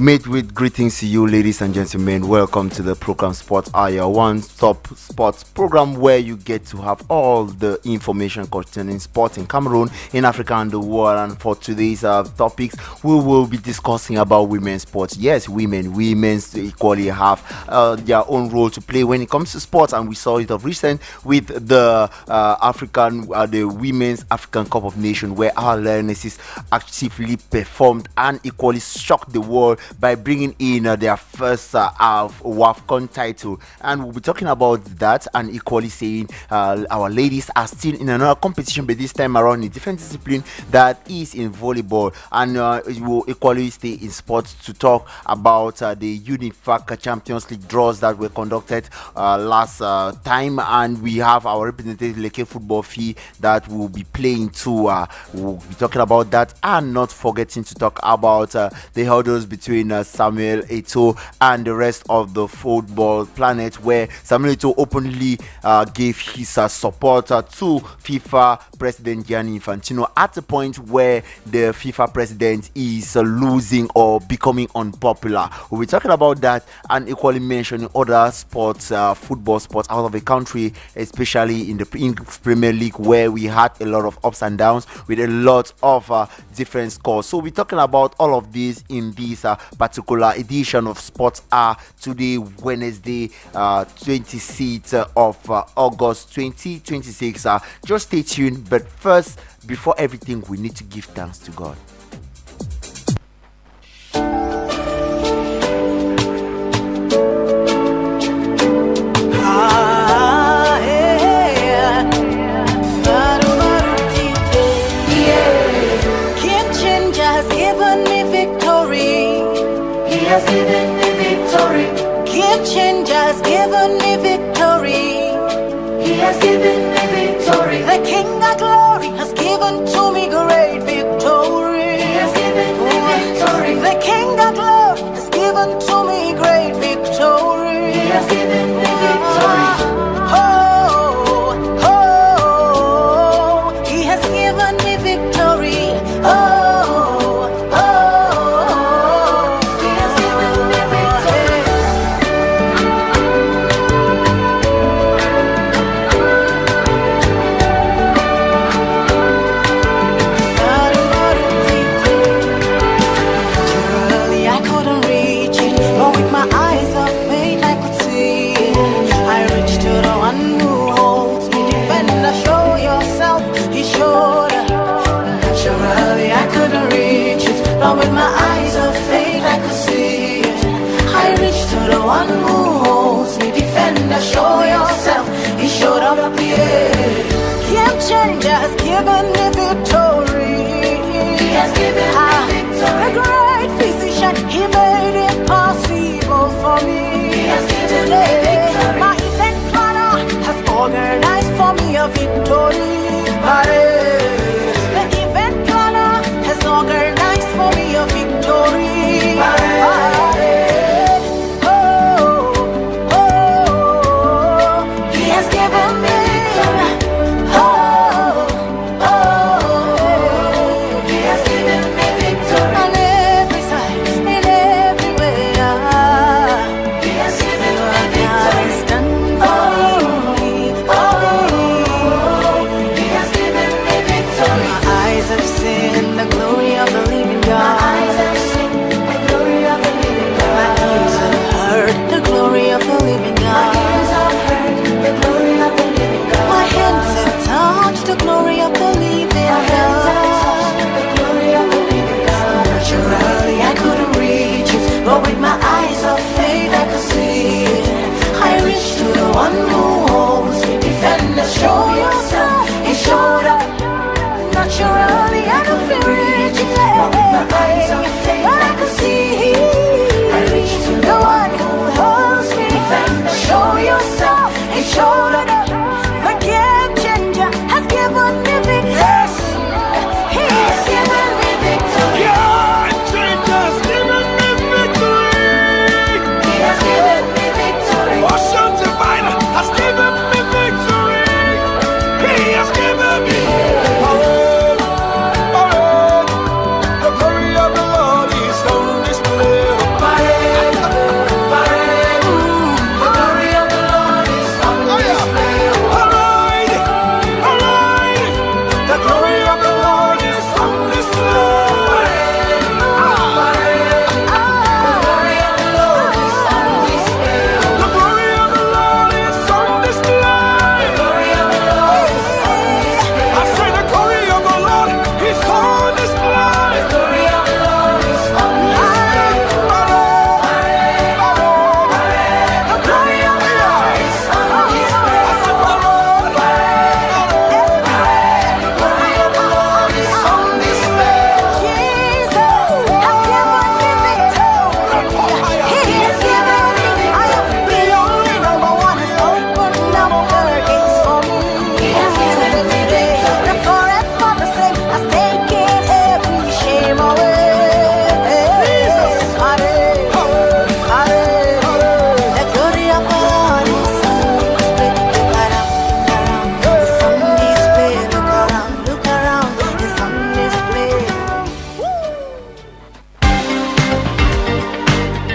Made with greetings to you, ladies and gentlemen. Welcome to the program Sports Are Your One-Stop Sports program, where you get to have all the information concerning sports in Cameroon, in Africa, and the world. And for today's topics, we will be discussing about women's sports. Yes, women equally have their own role to play when it comes to sports, and we saw it of recent with the the Women's African Cup of Nations, where our Lionesses actively performed and equally shocked the world by bringing in their first WAFCON title. And we'll be talking about that and equally saying our ladies are still in another competition, but this time around in a different discipline, that is in volleyball. And we'll equally stay in sports to talk about the UNIFAC Champions League draws that were conducted last time. And we have our representative Leke Football Fee that will be playing too. We'll be talking about that, and not forgetting to talk about the hurdles between Samuel Eto'o and the rest of the football planet, where Samuel Eto'o openly gave his support to FIFA President Gianni Infantino at a point where the FIFA president is losing or becoming unpopular. We'll be talking about that and equally mentioning other sports, football sports out of the country, especially in the Premier League, where we had a lot of ups and downs with a lot of different scores. So we're talking about all of this in this particular edition of Sports Are today, Wednesday, 26th of August 2026. Just stay tuned, but first, before everything, we need to give thanks to God. Has given me victory. Game changer has given me victory. He has given me victory. The King of Glory has given to me great victory. He has given me victory. The King of Glory has given to me great victory. He has given me victory. Oh, oh, He has given me victory. Oh. But with my eyes of faith I could see it. I reached to the one who holds me. Defender, show yourself. He showed up, yeah. Game changer has given me victory. He has given me victory. The great physician, he made it possible for me. He has given me victory. My event planner has organized for me a victory. The event planner has organized for me a victory. Oh, oh, He has given me. Oh, oh, He has given me victory. On every side, in every way. He has given me victory. Stand for me. Oh, He has given me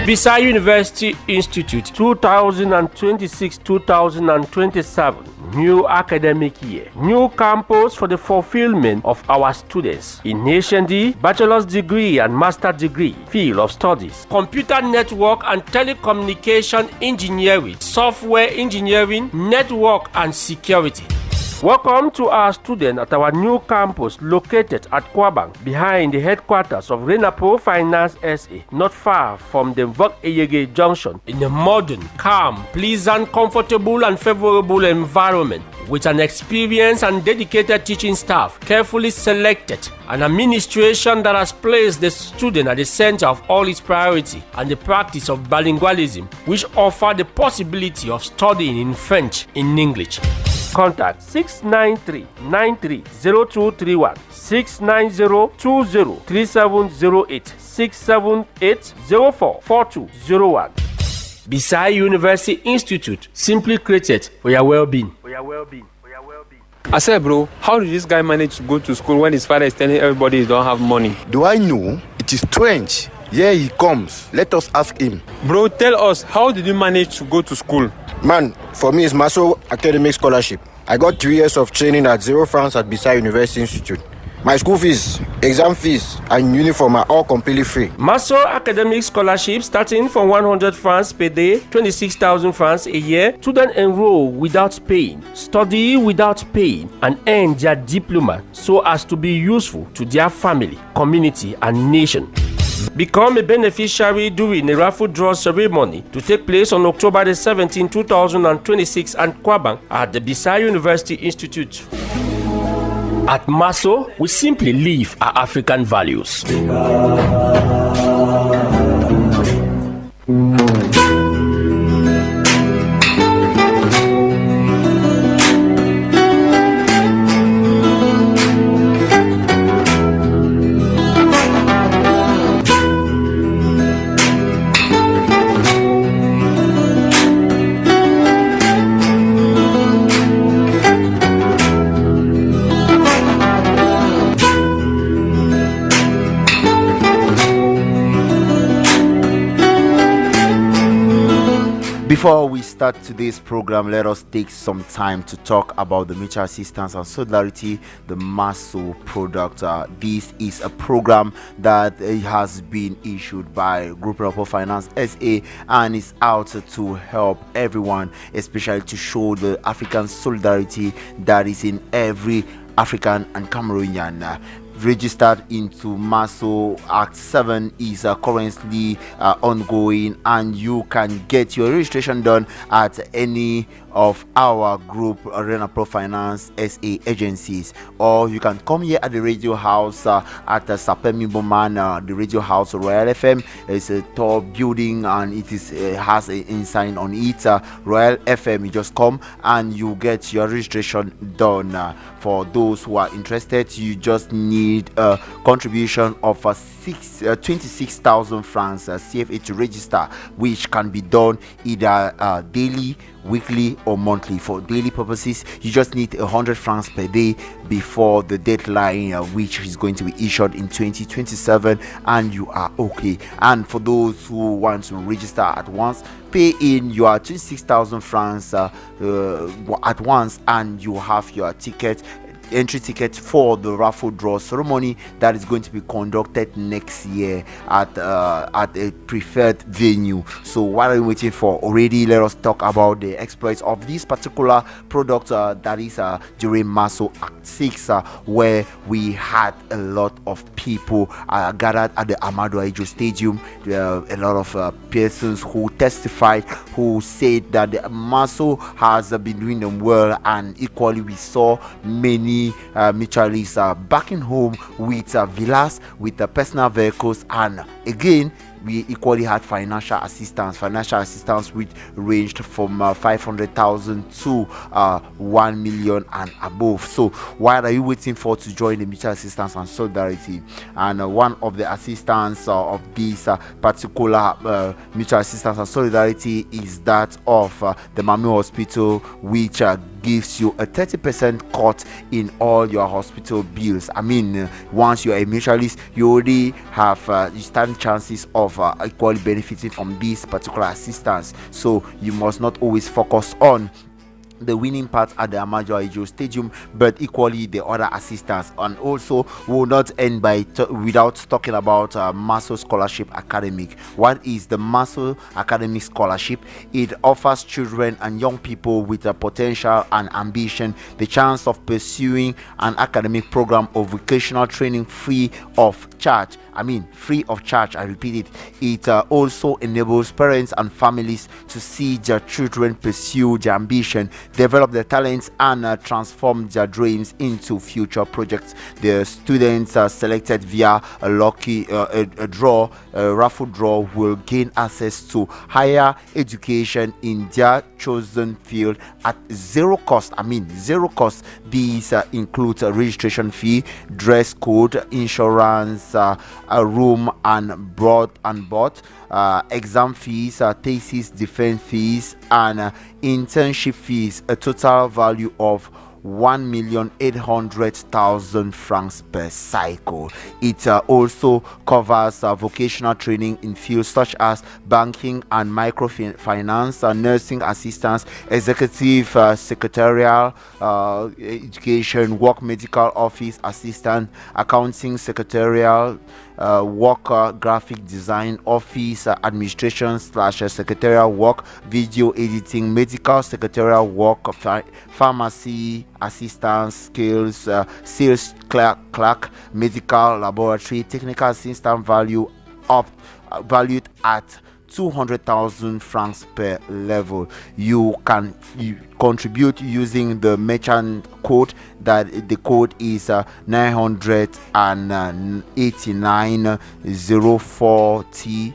Bisai University Institute 2026-2027 new academic year. New campus for the fulfillment of our students in HND, bachelor's degree and master's degree field of studies, computer network and telecommunication engineering, software engineering, network and security. Welcome to our students at our new campus located at Kwabang, behind the headquarters of Renapo Finance SA, not far from the Vok-Eyege Junction, in a modern, calm, pleasant, comfortable and favorable environment with an experienced and dedicated teaching staff, carefully selected, an administration that has placed the student at the center of all its priority, and the practice of bilingualism, which offer the possibility of studying in French in English. Contact 693-930231, 690-20-3708, 678-04-4201. Bisai University Institute, simply created for your well-being. I said, bro, how did this guy manage to go to school when his father is telling everybody he don't have money? Do I know? It is strange. Here he comes. Let us ask him. Bro, tell us, how did you manage to go to school? Man, for me, it's Maso Academic Scholarship. I got 3 years of training at 0 francs at Bisai University Institute. My school fees, exam fees, and uniform are all completely free. Maso Academic Scholarship starting from 100 francs per day, 26,000 francs a year. Students enroll without paying, study without paying, and earn their diploma so as to be useful to their family, community, and nation. Become a beneficiary during a raffle draw ceremony to take place on October the 17th, 2026 at Kwabang at the Bisai University Institute. At Maso, we simply live our African values. Before we start today's program, let us take some time to talk about the Mutual Assistance and Solidarity, the Maso product. This is a program that has been issued by Group Renapo Finance SA and is out to help everyone, especially to show the African solidarity that is in every African and Cameroonian. Registered into Maso Act 7 is currently ongoing, and you can get your registration done at any of our group Renapo Finance SA agencies, or you can come here at the radio house at Sapemi Boman. The radio house Royal FM is a tall building and it is has a sign on it, Royal FM. You just come and you get your registration done. For those who are interested, you just need a contribution of 26,000 francs CFA to register, which can be done either daily, weekly or monthly. For daily purposes, you just need 100 francs per day before the deadline, which is going to be issued in 2027, and you are okay. And for those who want to register at once, pay in your 26,000 francs at once, and you have your entry ticket for the raffle draw ceremony that is going to be conducted next year at a preferred venue. So what are you waiting for? Already, let us talk about the exploits of this particular product that is during Maso Act 6, where we had a lot of people gathered at the Amadou Ahidjo Stadium. A lot of persons who testified, who said that the Maso has been doing them well, and equally we saw many mutualists backing home with villas, with personal vehicles, and again we equally had financial assistance which ranged from 500,000 to 1 million and above. So what are you waiting for to join the Mutual Assistance and Solidarity? And one of the assistants of this particular Mutual Assistance and Solidarity is that of the Mami Hospital, which gives you a 30% cut in all your hospital bills. I mean, once you are a mutualist, you already have you stand chances of equally benefiting from this particular assistance. So you must not always focus on the winning part at the Ahmadu Ahijo Stadium, but equally the other assistance. And also, we will not end by without talking about Maso Scholarship Academic. What is the Maso Academic Scholarship? It offers children and young people with a potential and ambition the chance of pursuing an academic program of vocational training free of charge. I mean, free of charge. I repeat it. It also enables parents and families to see their children pursue their ambition, develop their talents, and transform their dreams into future projects. The students are selected via a raffle draw will gain access to higher education in their chosen field at zero cost. I mean, zero cost. These include a registration fee, dress code, insurance, a room and board, exam fees, thesis defense fees, and internship fees, a total value of 1,800,000 francs per cycle. It also covers vocational training in fields such as banking and microfinance, nursing assistance, executive secretarial education, work medical office assistant, accounting secretarial work, graphic design, office administration / secretarial work, video editing, medical secretarial work, pharmacy assistance skills, sales clerk, medical laboratory, technical assistant, valued at 200,000 francs per level. You contribute using the merchant code. That the code is 989 040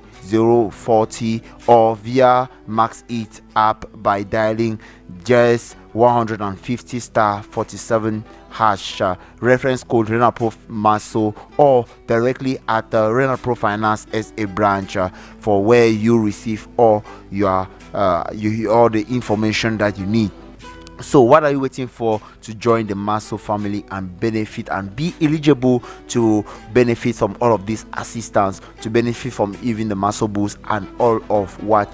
or via Max It app by dialing just 150 *47# reference code Renapro Maso, or directly at Renapro Finance SA branch for where you receive all your all the information that you need. So what are you waiting for to join the Maso family and benefit and be eligible to benefit from all of these assistance, to benefit from even the Maso boost and all of what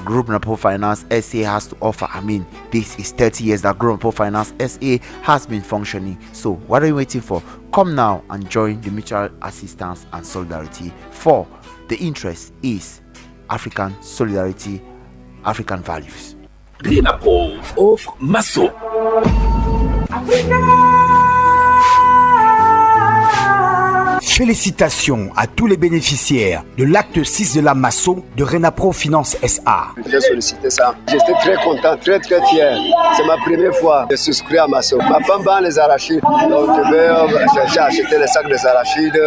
Group Renapro Finance SA has to offer? I mean, this is 30 years that Group Renapro Finance SA has been functioning. So what are you waiting for? Come now and join the mutual assistance and solidarity, for the interest is African solidarity, African values. Renapro offre Maso. Félicitations à tous les bénéficiaires de l'acte 6 de la Maso de Renapro Finance SA. J'ai sollicité ça. J'étais très content, très fier. C'est ma première fois de souscrire à Maso. Ma femme vend les arachides. Donc j'ai acheté les sacs des arachides.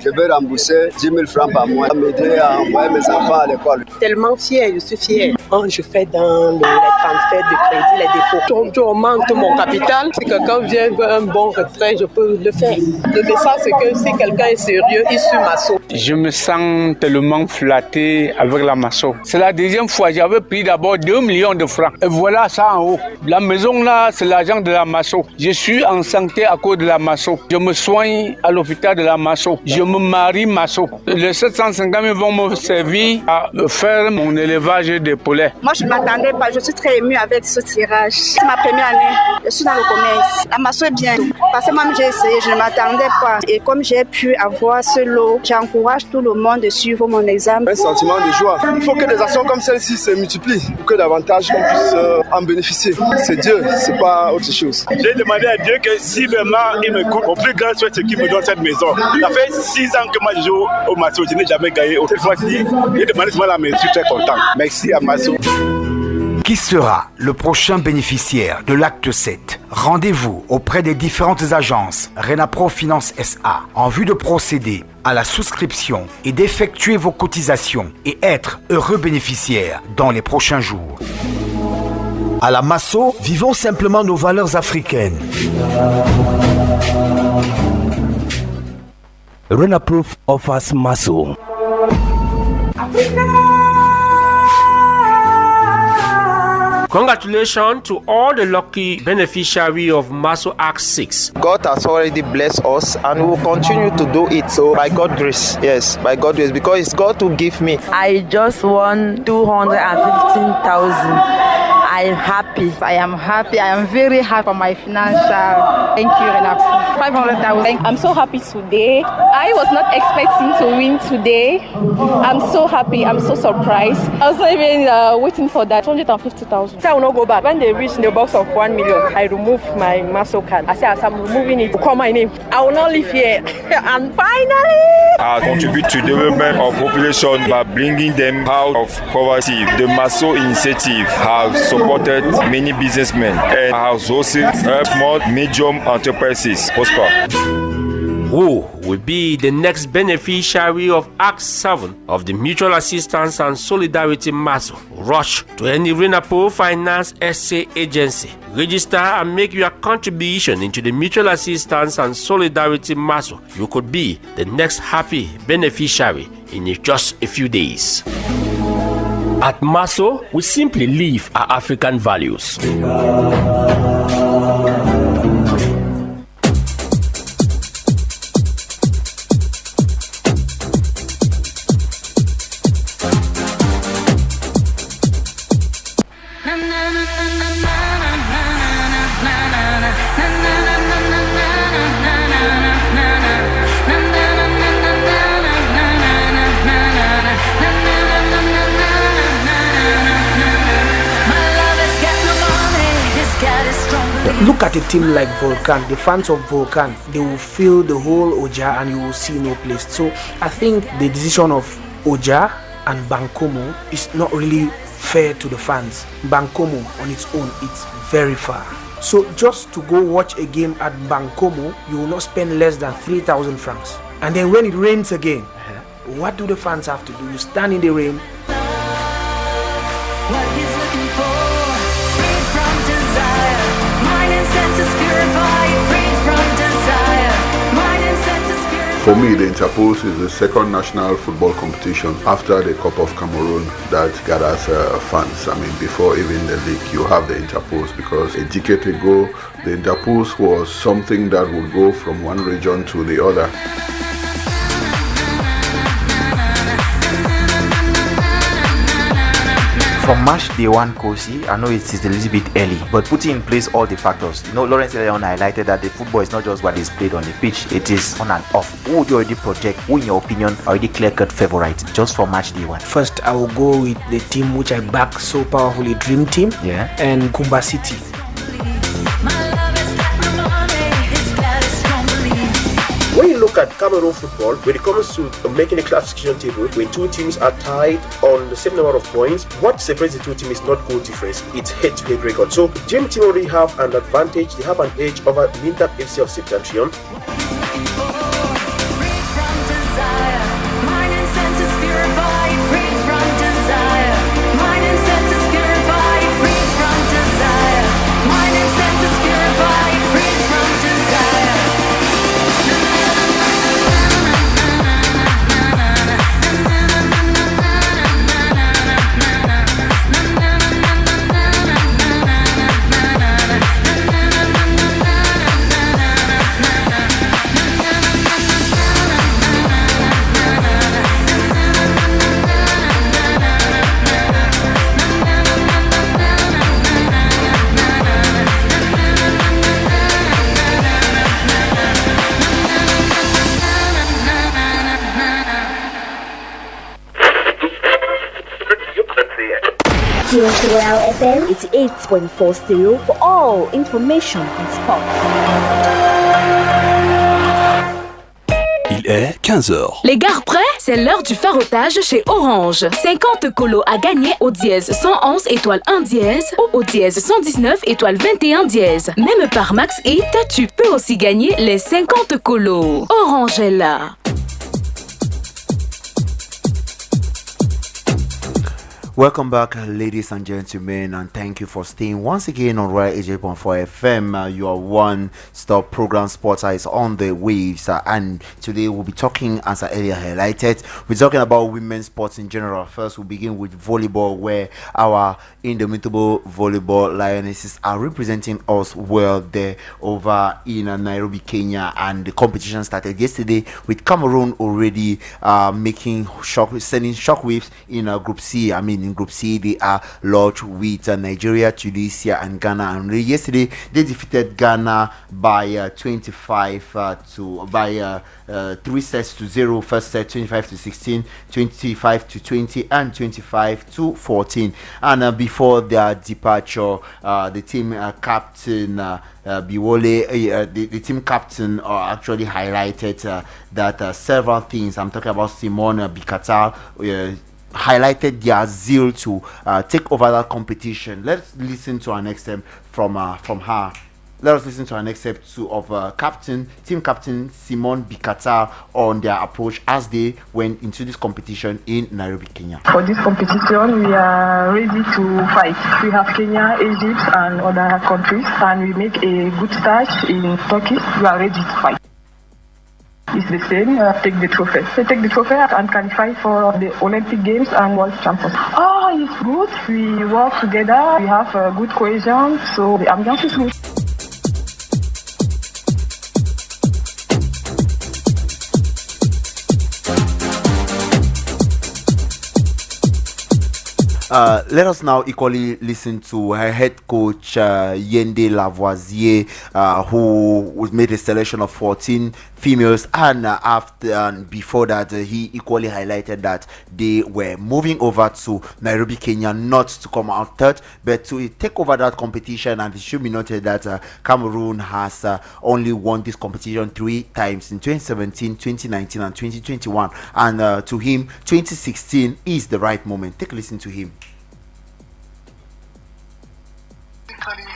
Je vais rembourser 10 000 francs par mois. M'aider à envoyer mes enfants à l'école. Tellement fier, je suis fier. Quand je fais dans les transferts de crédit, les dépôts, je augmente mon capital. Si quelqu'un vient veut un bon retrait, je peux le faire. Le message, c'est que si quelqu'un est sérieux, il suit Maso. Je me sens tellement flatté avec la Maso. C'est la deuxième fois. J'avais pris d'abord 2 millions de francs. Et voilà ça en haut. La maison là, c'est l'argent de la Maso. Je suis en santé à cause de la Maso. Je me soigne à l'hôpital de la Maso. Je me marie Maso. Les 750 000 vont me servir à faire mon élevage de poulets. Moi, je ne m'attendais pas. Je suis très émue avec ce tirage. C'est ma première année. Je suis dans le commerce. La Maso est bien. Parce que moi, j'ai essayé. Je ne m'attendais pas. Et comme j'ai pu avoir ce lot, j'encourage tout le monde de suivre mon examen. Un sentiment de joie. Il faut que des actions comme celle-ci se multiplient pour que davantage on puisse en bénéficier. C'est Dieu, c'est pas autre chose. J'ai demandé à Dieu que si vraiment il me coupe, mon plus grand souhait, c'est qu'il me donne cette maison. Ça fait 6 ans que moi je joue au Maso, je n'ai jamais gagné. Cette fois-ci, j'ai demandé seulement la maison, je suis très content. Merci à Maso. Qui sera le prochain bénéficiaire de l'acte 7? Rendez-vous auprès des différentes agences Renapro Finance SA en vue de procéder à la souscription et d'effectuer vos cotisations et être heureux bénéficiaire dans les prochains jours. À la Maso, vivons simplement nos valeurs africaines. Renapro offers Maso. Congratulations to all the lucky beneficiaries of Maso Act 6. God has already blessed us and we will continue to do it. So by God's grace, yes, by God's grace, because it's God who give me. I just won 215,000. I am happy. I am very happy for my financial. Thank you, Renapro. 500,000. I'm so happy today. I was not expecting to win today. I'm so happy. I'm so surprised. I was not even waiting for that. 250,000. I will not go back. When they reach the box of 1 million, I remove my Maso card. I say, as I'm removing it, call my name. I will not live here. And finally, I contribute to the development of population by bringing them out of poverty. The Maso initiative has supported many businessmen and has also helped small, medium enterprises prosper. Who will be the next beneficiary of Act 7 of the Mutual Assistance and Solidarity Maso? Rush to any Renapo Finance SA agency. Register and make your contribution into the Mutual Assistance and Solidarity Maso. You could be the next happy beneficiary in just a few days. At Maso, we simply live our African values. Look at a team like Volcan. The fans of Volcan, they will fill the whole Oja and you will see no place. So I think the decision of Oja and Bankomo is not really fair to the fans. Bankomo on its own, it's very far. So just to go watch a game at Bankomo, you will not spend less than 3,000 francs. And then when it rains again, what do the fans have to do? You stand in the rain. For me, the Interpose is the second national football competition after the Cup of Cameroon that gathers fans. I mean, before even the league, you have the Interpose, because a decade ago, the Interpose was something that would go from one region to the other. From match day one, Kosi, I know it is a little bit early, but putting in place all the factors. You know, Lawrence Leon highlighted that the football is not just what is played on the pitch, it is on and off. Who would you already project, who in your opinion already clear-cut favorite just for match day one? First, I will go with the team which I back so powerfully, Dream Team, and Kumba City. When you look at Cameroon football, when it comes to making a classification table, when two teams are tied on the same number of points, what separates the two teams is not goal difference, it's head-to-head record. So Dream Team already have an advantage, they have an edge over Mintab FC of Septentrion. Royal FM 88.4 stereo for all information and sports. Il est 15h. Les gars prêts? C'est l'heure du farotage chez Orange. 50 colos à gagner au dièse 111 étoile 1 dièse ou au dièse 119 étoile 21 dièse. Même par Max Hit, tu peux aussi gagner les 50 colos. Orange est là. Welcome back, ladies and gentlemen, and thank you for staying once again on Royal 88.4 FM. Your one-stop program Sports is on the waves, and today we'll be talking, as I earlier highlighted, we're talking about women's sports in general. First, we'll begin with volleyball, where our indomitable volleyball lionesses are representing us well there over in Nairobi, Kenya, and the competition started yesterday with Cameroon already sending shockwaves in Group C. In Group C, they are lodged with Nigeria, Tunisia, and Ghana. And yesterday, they defeated Ghana by 3 sets to 0. First set 25-16, 25-20, and 25-14. And before their departure, the team captain Biwole, the team captain actually highlighted that several things. I'm talking about Simone Bikatar. Highlighted their zeal to take over that competition. Let's listen to an excerpt from her. Let us listen to an excerpt of team captain Simone Bikatar on their approach as they went into this competition in Nairobi, Kenya. For this competition, we are ready to fight. We have Kenya, Egypt, and other countries, and we make a good start in Turkey. We are ready to fight. It's the same, take the trophy. They take the trophy and qualify for the Olympic Games and World Championships. It's good. We work together. We have a good cohesion, so the ambiance is good. Let us now equally listen to her head coach Yende Lavoisier, who made a selection of 14 females, and before that he equally highlighted that they were moving over to Nairobi, Kenya, not to come out third but to take over that competition. And it should be noted that Cameroon has only won this competition 3 times, in 2017, 2019, and 2021, and to him 2016 is the right moment. Take a listen to him.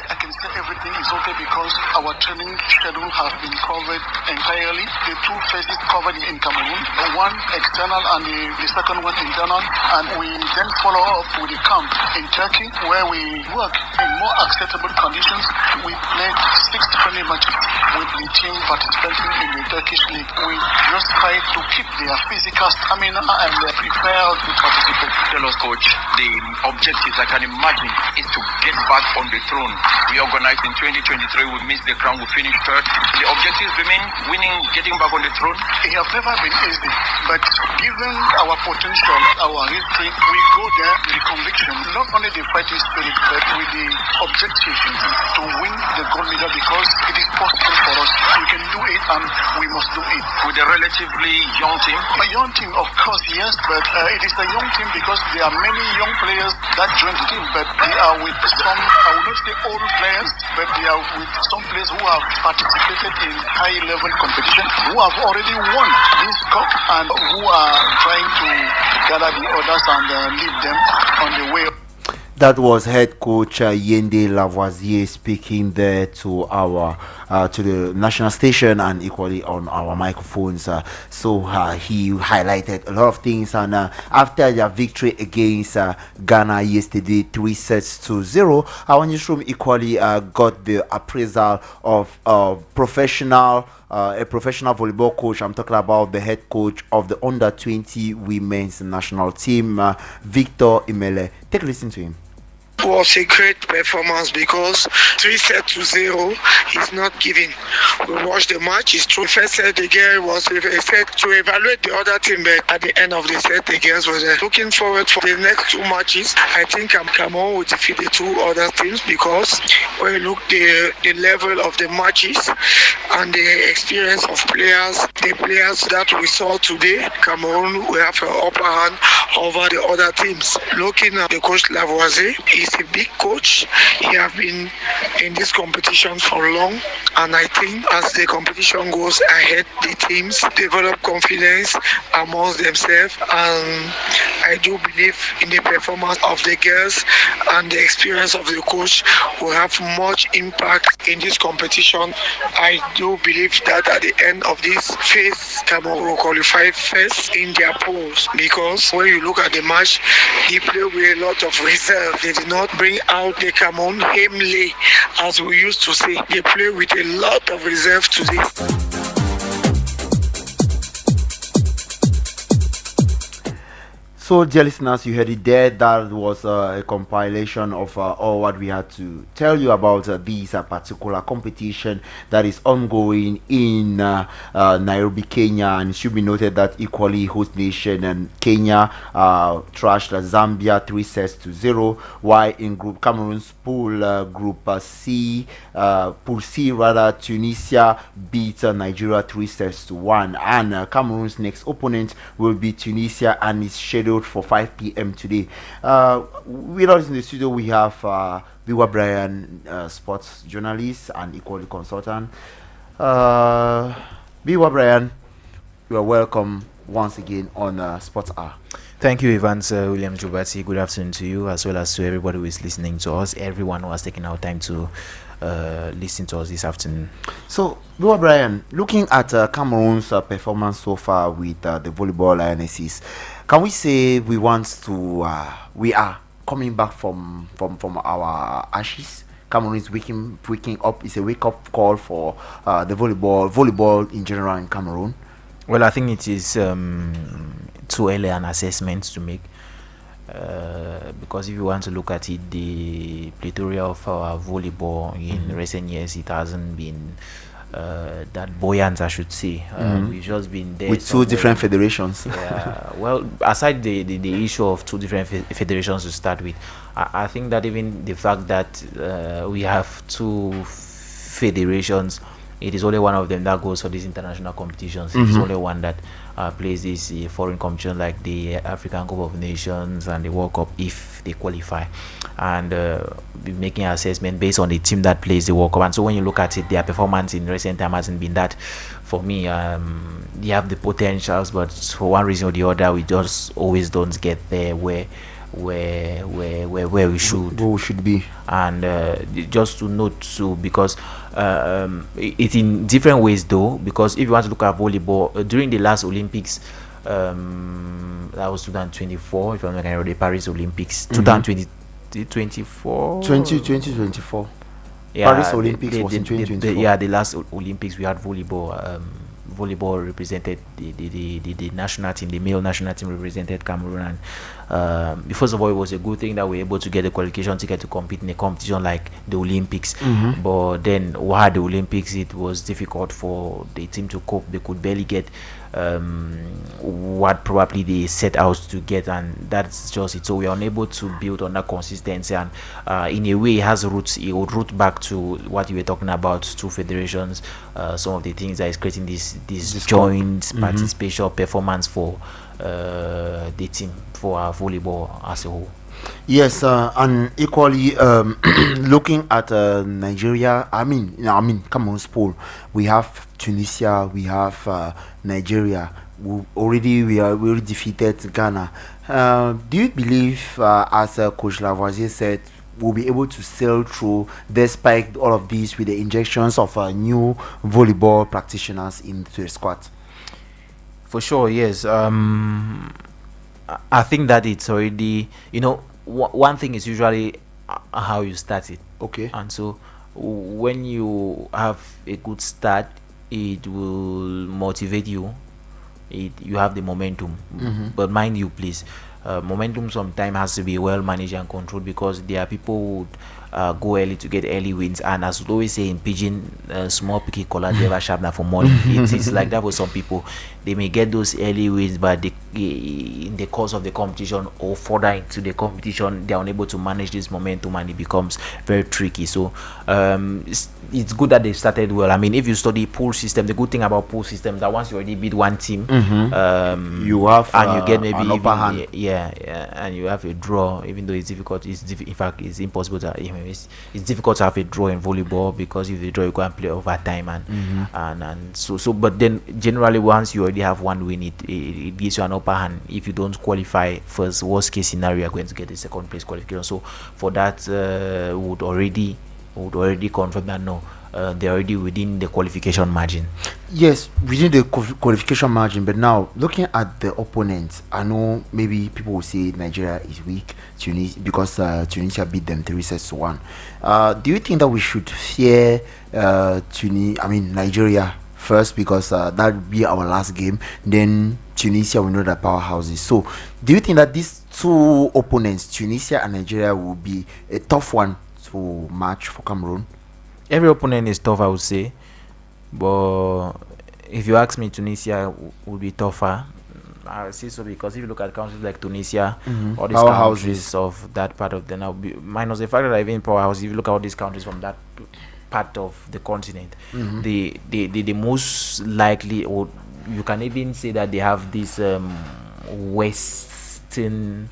I can say everything is okay because our training schedule has been covered entirely. The 2 phases covered in Cameroon, one external and the second one internal, and we then follow up with the camp in Turkey where we work in more acceptable conditions. We played 6 friendly matches with the team participating in the Turkish league. We just try to keep their physical stamina and they're prepared to participate. Tell us, coach, the objectives I can imagine is to get back on the throne. We organized in 2023, we missed the crown, we finished third. The objectives remain winning, getting back on the throne. It has never been easy, but given our potential, our history, we go there with the conviction, not only the fighting spirit, but with the objective to win the gold medal because it is possible for us. We can do it and we must do it. With a relatively young team? A young team, of course, yes, but it is a young team because there are many young players that join the team, but they are with some, I would not say old players, but they are with some players who have participated in high-level competition, who have already won this cup, and who are trying to gather the others and lead them on the way. That was head coach Yende Lavoisier speaking there to our to the national station and equally on our microphones. So he highlighted a lot of things, and after their victory against Ghana yesterday, 3 sets to 0, our newsroom equally got the appraisal of a professional volleyball coach. I'm talking about the head coach of the under-20 women's national team, Victor Imele. Take a listen to him. It was a great performance because 3 sets to 0 is not giving. We watched the match. It's true. First set again was a set to evaluate the other team, but at the end of the set again was looking forward for the next 2 matches. I think Cameroon will defeat the 2 other teams because when you look the level of the matches and the experience of players, the players that we saw today, Cameroon will have an upper hand over the other teams. Looking at the coach Lavoisier, he He's a big coach. He has been in this competition for long, and I think as the competition goes ahead, the teams develop confidence amongst themselves, and I do believe in the performance of the girls, and the experience of the coach will have much impact in this competition. I do believe that at the end of this phase, Cameroon will qualify first in their pools, because when you look at the match, they play with a lot of reserve. They did not bring out the Cameroon hamely, as we used to say. They play with a lot of reserve today. So, dear listeners, you heard it there. That was a compilation of all what we had to tell you about this particular competition that is ongoing in Nairobi, Kenya. And it should be noted that equally host nation and Kenya trashed Zambia 3-0, while in Group Cameroon's pool, Group C, Pool C rather, Tunisia beat Nigeria 3-1. And Cameroon's next opponent will be Tunisia, and it's scheduled for 5 p.m. today. With us in the studio, we have Biwa Brian, sports journalist and equally consultant. Biwa Brian, you are welcome once again on Sports Hour. Thank you, Evans William Jubati. Good afternoon to you, as well as to everybody who is listening to us, everyone who has taken our time to listen to us this afternoon. So, Biwa Brian, looking at Cameroon's performance so far with the volleyball Lionesses, can we say we are coming back from our ashes? Cameroon is waking up. It's a wake-up call for the volleyball in general in Cameroon. Well, I think it is too early an assessment to make, because if you want to look at it, the plethora of our volleyball in recent years, it hasn't been that buoyant, I should say. We've just been there with two different federations. Yeah, well, aside the issue of two different federations to start with, I think that even the fact that we have two federations, it is only one of them that goes for these international competitions. It is only one that plays this foreign competition like the African Cup of Nations and the World Cup if they qualify, and be making an assessment based on the team that plays the World Cup. And so when you look at it, their performance in recent time hasn't been that. For me, they have the potentials, but for one reason or the other, we just always don't get there where we should be. And just to note too, because it's in different ways though, because if you want to look at volleyball during the last Olympics, that was 2024, if I'm not wrong, the Paris Olympics, 2024, Paris Olympics was in 2024. The last Olympics we had volleyball. Volleyball represented the national team, the male national team represented Cameroon, and first of all, it was a good thing that we were able to get a qualification ticket to compete in a competition like the Olympics. But then while the Olympics, it was difficult for the team to cope. They could barely get what probably they set out to get, and that's just it. So we are unable to build on that consistency, and in a way it has roots. It would root back to what you were talking about, two federations, some of the things that is creating this joint participation performance for the team, for our volleyball as a whole. Yes, and equally looking at Nigeria, I mean Cameroon's pool, we have Tunisia, we have Nigeria. We already defeated Ghana. Do you believe, as Coach Lavoisier said, we'll be able to sail through despite all of these with the injections of new volleyball practitioners into the squad? For sure, yes. I think that it's already, one thing is usually how you start it. Okay. And so when you have a good start, it will motivate you. You have the momentum. But mind you, please, momentum sometimes has to be well managed and controlled, because there are people who would go early to get early wins, and as we always say in pidgin, small picky collar never sharpener for money. It's like that for some people. They may get those early wins, but in the course of the competition or further into the competition, they are unable to manage this momentum and it becomes very tricky. So it's good that they started well. I mean, if you study pool system, the good thing about pool system is that once you already beat one team, you have and you get maybe an upper hand. And you have a draw, even though it's difficult. In fact, it's impossible to. It's difficult to have a draw in volleyball because if you draw, you go and play overtime and so. But then generally, once you already have one win, it gives you an upper hand. If you don't qualify first, worst case scenario, you're going to get a second place qualification. So for that, would already confirm that no, they're already within the qualification margin. Yes, within the qualification margin. But now looking at the opponents, I know maybe people will say Nigeria is weak, because Tunisia beat them 3-1. Do you think that we should fear Nigeria first, because that would be our last game? Then Tunisia, we know that powerhouses. So do you think that these two opponents, Tunisia and Nigeria, will be a tough one to match for Cameroon? Every opponent is tough, I would say, but if you ask me, Tunisia would be tougher. I say so because if you look at countries like Tunisia, all these countries of that part of the now, minus the fact that even powerhouse, if you look at all these countries from that part of the continent, the most likely, or you can even say that they have this Western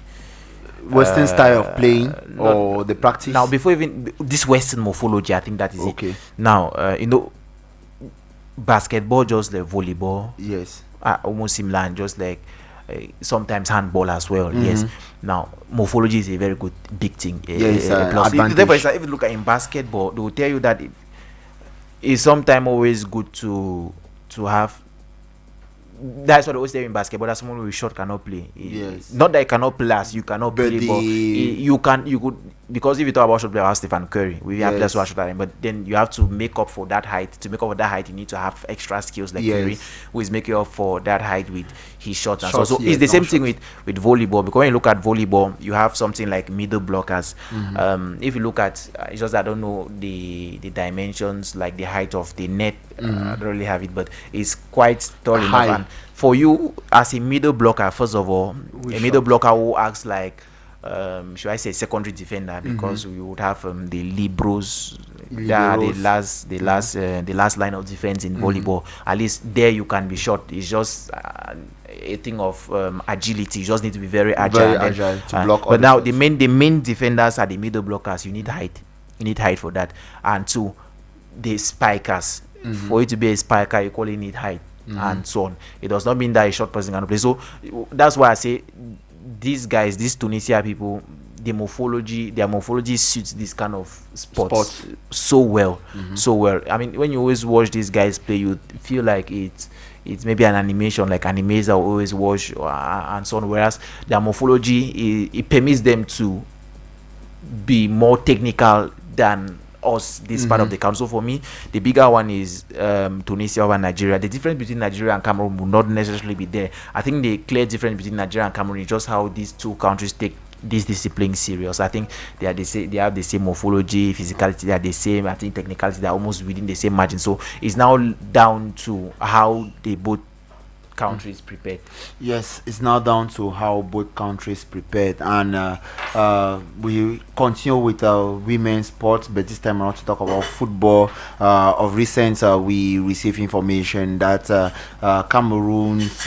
style of playing, or the practice. Now, before even this Western morphology, I think that is it. Now, basketball, just like volleyball, yes, almost similar, and just like sometimes handball as well. Yes. Now, morphology is a very good big thing. Yes, plus. Therefore, if you look at in basketball, they will tell you that it's sometimes always good to have. That's what I always say in basketball. That someone who is short cannot play. Yes. Not that you cannot play, you cannot play, but you could, because if you talk about short player, I have Stephen Curry. We have players who are shorter, but then you have to make up for that height. To make up for that height, you need to have extra skills like Curry, who is making up for that height with his shots. And so it's the same thing with volleyball. Because when you look at volleyball, you have something like middle blockers. If you look at, it's just I don't know the dimensions, like the height of the net. I don't really have it, but it's quite tall enough. And for you as a middle blocker, first of all, a middle blocker who acts like should I say secondary defender, because we would have the liberos, the last line of defense in volleyball. At least there you can be short. It's just a thing of agility. You just need to be very agile, to block. But now the main defenders are the middle blockers. You need height. You need height for that. And two, the spikers. For you to be a spiker, you call it need height. And so on. It does not mean that a short person can play. So that's why I say these guys, these Tunisia people, their morphology suits this kind of sports so well. So well. I mean, when you always watch these guys play, you feel like it's maybe an animation, like animes I always watch and so on. Whereas their morphology, it permits them to be more technical than us, this part of the country. So for me, the bigger one is Tunisia over Nigeria. The difference between Nigeria and Cameroon will not necessarily be there. I think the clear difference between Nigeria and Cameroon is just how these two countries take this discipline serious. I think they have the same morphology, physicality, they are the same. I think technicality, they are almost within the same margin. So it's now down to how they both countries prepared. Yes, it's now down to how both countries prepared. And we continue with women's sports, but this time around to talk about football. Of recent, we received information that Cameroon's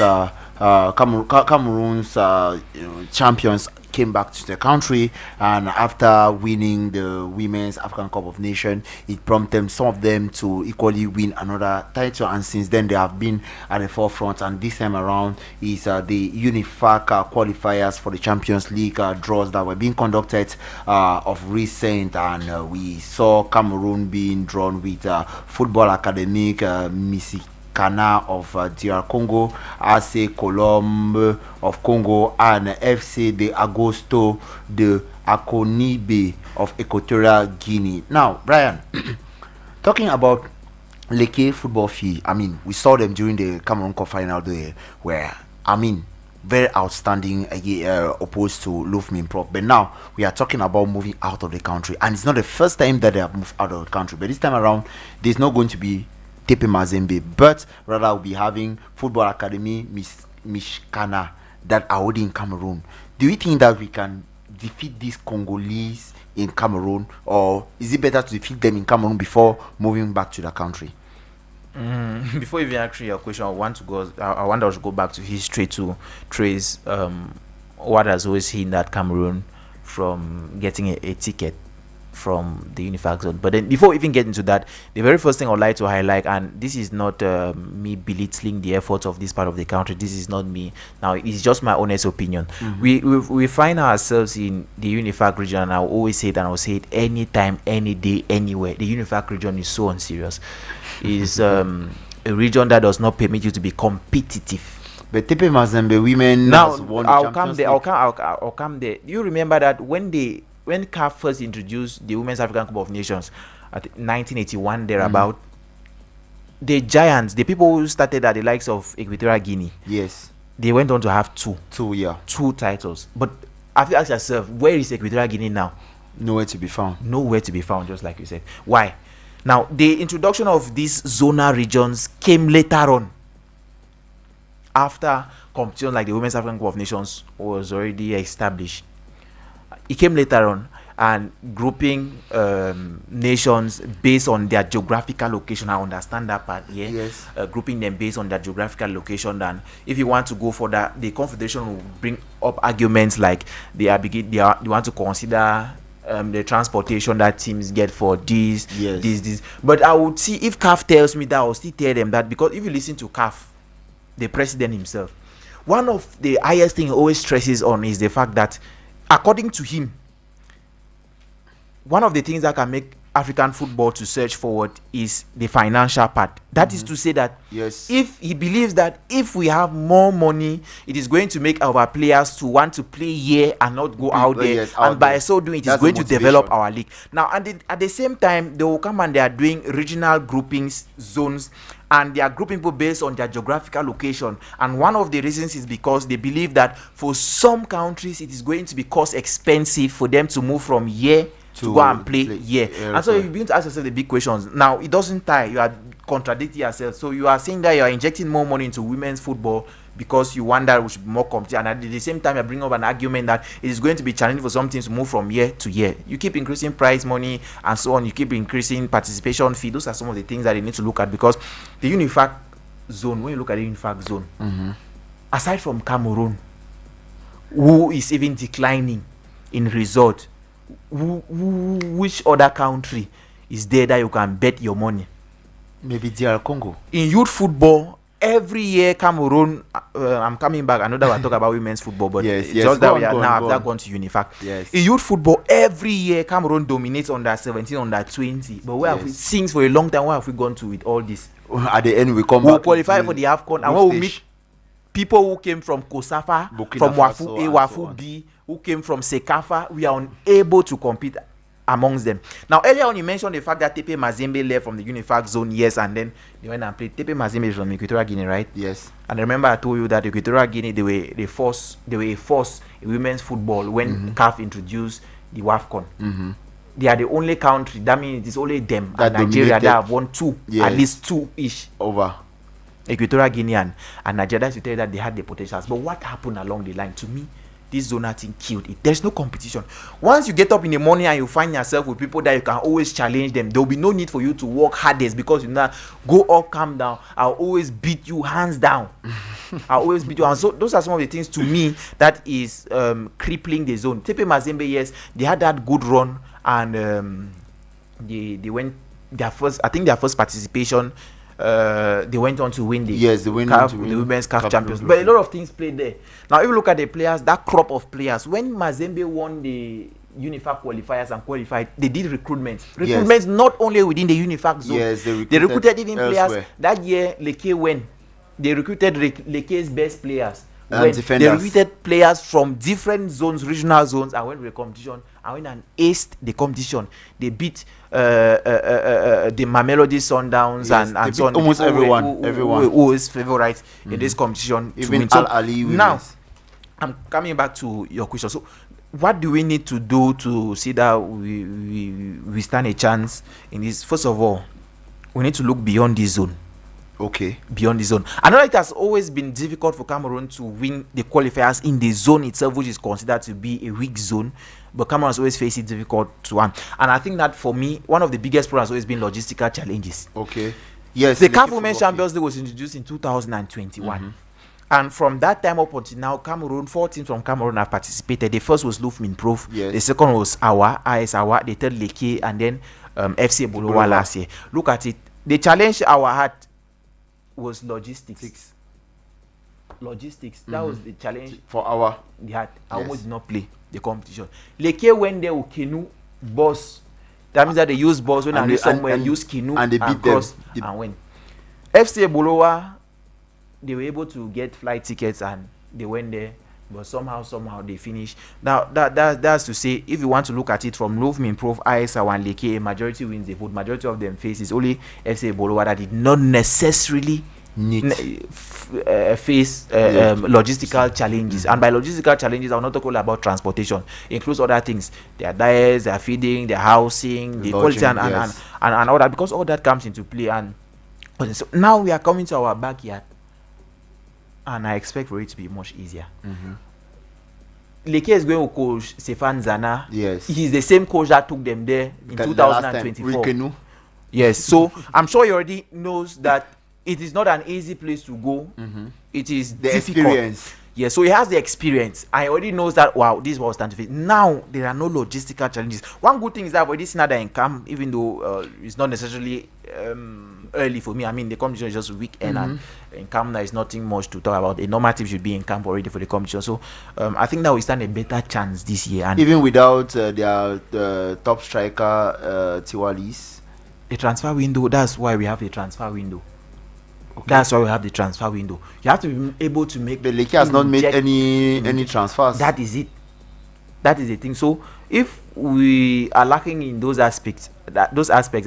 champions came back to the country, and after winning the Women's African Cup of Nations, it prompted some of them to equally win another title, and since then they have been at the forefront. And this time around is the UNIFAC qualifiers for the Champions League draws that were being conducted of recent, and we saw Cameroon being drawn with Football Academic, Missy Kana of DR Congo, AC Colombe of Congo, and FC de Agosto de Akonibe of Equatorial Guinea. Now, Brian, talking about Leke Football Fee, I mean, we saw them during the Cameroon Cup final there, where, I mean, very outstanding opposed to Lufmin Prop. But now we are talking about moving out of the country, and it's not the first time that they have moved out of the country, but this time around there's not going to be TP Mazembe, but rather we'll be having Football Academy Mishkana that are already in Cameroon. Do you think that we can defeat these Congolese in Cameroon, or is it better to defeat them in Cameroon before moving back to the country? Before even answering your question, I want us to go back to history to trace what has always hindered Cameroon from getting a ticket from the UNIFAC zone. But then before we even get into that, the very first thing I would like to highlight, and this is not me belittling the efforts of this part of the country, this is not me, now it's just my honest opinion. We find ourselves in the UNIFAC region, and I'll always say it, and I'll say it anytime, any day, anywhere. The UNIFAC region is so unserious. It's a region that does not permit you to be competitive. But TP Mazembe women now, has won I'll come there. You remember that when CAF first introduced the Women's African Cup of Nations at 1981 thereabout, the giants, the people who started at the likes of Equatorial Guinea, yes, they went on to have two titles. But have you asked yourself, where is Equatorial Guinea now? Nowhere to be found. Nowhere to be found, just like you said. Why? Now, the introduction of these zonal regions came later on, after competition like the Women's African Cup of Nations was already established. It came later on, and grouping nations based on their geographical location. I understand that part, yeah. Yes. Grouping them based on their geographical location. And if you want to go for that, the Confederation will bring up arguments like they want to consider the transportation that teams get for this. But I would see, if CAF tells me that, I will still tell them that, because if you listen to CAF, the president himself, one of the highest thing he always stresses on is the fact that, according to him, one of the things that can make African football to surge forward is the financial part. That is to say that if he believes that if we have more money, it is going to make our players to want to play here and not go out there, and by so doing, it is going to develop our league. Now, at the same time, they will come and they are doing regional groupings, zones, and they are grouping people based on their geographical location. And one of the reasons is because they believe that for some countries, it is going to be cost expensive for them to move from here to go and play here. And so you begin to ask yourself the big questions. Now, it doesn't tie. You are contradicting yourself. So you are saying that you are injecting more money into women's football because you wonder we should be more competitive. And at the same time, you bring up an argument that it is going to be challenging for some teams to move from here to here. You keep increasing prize money and so on. You keep increasing participation fee. Those are some of the things that they need to look at, because the UNIFAC zone, when you look at the UNIFAC zone, aside from Cameroon, who is even declining in result, which other country is there that you can bet your money? Maybe DR Congo. In youth football, every year Cameroon, I'm coming back, I know that we're talking about women's football, but just that we are now after gone to UNIFAC. In youth football, every year Cameroon dominates under 17, under 20. But where have we, since for a long time, where have we gone to with all this? At the end, we come back. We'll qualify for the AFCON, and when we meet people who came from Kosafa, from Wafu A, Wafu B, who came from Sekafa, we are unable to compete amongst them. Now, earlier on, you mentioned the fact that TP Mazembe left from the UNIFAC zone, yes, and then they went and played. TP Mazembe is from Equatorial Guinea, right? Yes. And remember, I told you that Equatorial Guinea, they were a force in women's football when CAF introduced the WAFCON. They are the only country, that means it is only them and Nigeria that have won at least two each over Equatorial Guinea and Nigeria. That's to tell you that they had the potentials. But what happened along the line? To me, this zonal thing killed it. There's no competition. Once you get up in the morning and you find yourself with people that you can always challenge them, there will be no need for you to work hardest, because you know, go up, calm down. I'll always beat you hands down. I'll always beat you. And so those are some of the things to me that is crippling the zone. TP Mazembe, yes, they had that good run, and they went their first participation. They went on to win the women's CAF Champions. But a lot of things played there. Now, if you look at the players, that crop of players, when Mazembe won the UNIFAC qualifiers and qualified, they did recruitment. Recruitments not only within the UNIFAC zone. Yes, they recruited even players. That year, Leke went. They recruited Leke's best players. They recruited players from different zones, regional zones, and went to the competition and went and aced the competition. They beat the Mamelodi Sundowns and so on. Almost everyone who is favorites in this competition. Even Al Ali. Now, I'm coming back to your question. So, what do we need to do to see that we stand a chance in this? First of all, we need to look beyond this zone. Okay. Beyond the zone. I know it has always been difficult for Cameroon to win the qualifiers in the zone itself, which is considered to be a weak zone. But Cameroon has always faced it difficult to win. And I think that for me, one of the biggest problems has always been logistical challenges. Okay. Yes. The CAF Women's Champions League was introduced in 2021. And from that time up until now, 4 teams from Cameroon have participated. The first was Lufmin Prof. Yes. The second was AS Awa. The third Leke, and then FC Bolowa last year. Look at it. The challenge Awa had was logistics. That was the challenge for Awa. They had. Almost did not play the competition. Leke went there with canoe, bus. That means that they use bus when they somewhere, use canoe and they beat cross them. And win. FC Bolowa, they were able to get flight tickets and they went there, but somehow they finished. Now that's to say, if you want to look at it from Lufmin Prof, ISA and Leke, a majority wins the vote. Majority of them faces only FC Bolowa that did not necessarily face logistical challenges. And by logistical challenges, I'm not talking about transportation. It includes other things: their diets, their feeding, their housing, the quality, and all that, because all that comes into play. And so now we are coming to our backyard, and I expect for it to be much easier. Leke is going to coach Stefan Zana. Yes. He's the same coach that took them there in 2024. Yes. So I'm sure he already knows that it is not an easy place to go. It is the difficult. Experience. Yes, so he has the experience. I already knows that, wow, this is what was time to face. Now there are no logistical challenges. One good thing is that I've already seen that in camp, even though it's not necessarily early for me. I mean, the competition is just weekend, and in camp there is nothing much to talk about. A normal team should be in camp already for the competition. So I think that we stand a better chance this year. And even without their top striker Tiwalis, a transfer window. That's why we have a transfer window. That's why we have the transfer window. You have to be able to make. The Leke has not made any transfers. That is it. That is the thing. So if we are lacking in those aspects, and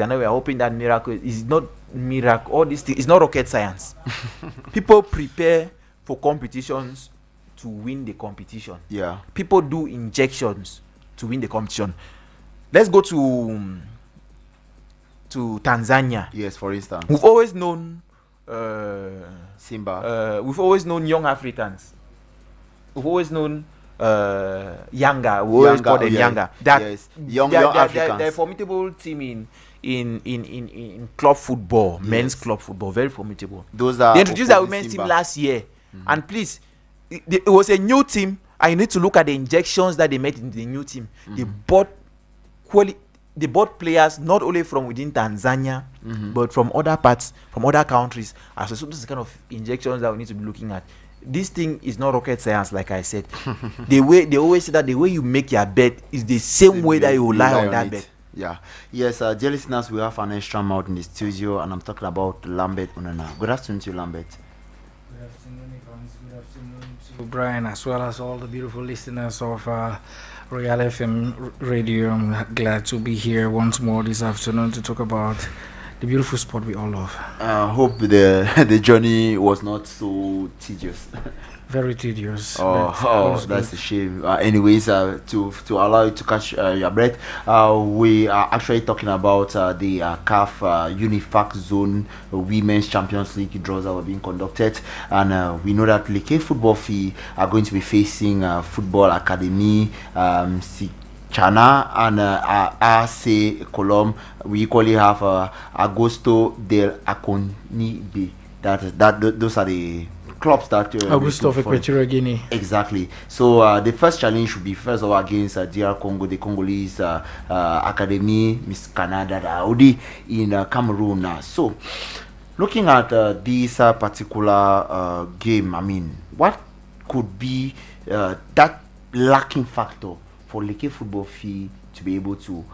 now we are hoping that miracle is not miracle. All these things is not rocket science. People prepare for competitions to win the competition. Yeah. People do injections to win the competition. Let's go to Tanzania. Yes, for instance. We've always known Simba. We've always known young Africans. We've always known Yanga. We always call them Yanga. Young Africans. They're a formidable team in club football, men's club football, very formidable. They introduced our women's team last year, and please, it was a new team. I need to look at the injections that they made in the new team. They bought They bought players not only from within Tanzania, but from other parts, from other countries. So this is the kind of injections that we need to be looking at. This thing is not rocket science, like I said. The way they always say that the way you make your bed is the same way that you lie on that bed. Yeah. Yes, dear listeners, we have an extra mouth in the studio, and I'm talking about Lambert Onana. Good afternoon to you, Lambert. Good afternoon, Evans. Good afternoon to Brian, as well as all the beautiful listeners of Royal FM Radio. I'm glad to be here once more this afternoon to talk about the beautiful sport we all love. I hope the journey was not so tedious. Very tedious. That's a shame. Anyways, to allow you to catch your breath, we are actually talking about the CAF UNIFAC Zone Women's Champions League draws that were being conducted, and we know that Leke Football Fee are going to be facing Football Academy, Chana, and AC Colombe. We equally have Agosto del Aconibe. Those are the clubs that Augusto of Equatorial Guinea. Exactly. So the first challenge would be first of all against DR Congo, the Congolese Academy, Miss Canada Daudi in Cameroon. So looking at this particular game, I mean, what could be that lacking factor for Leke Football Fee to be able to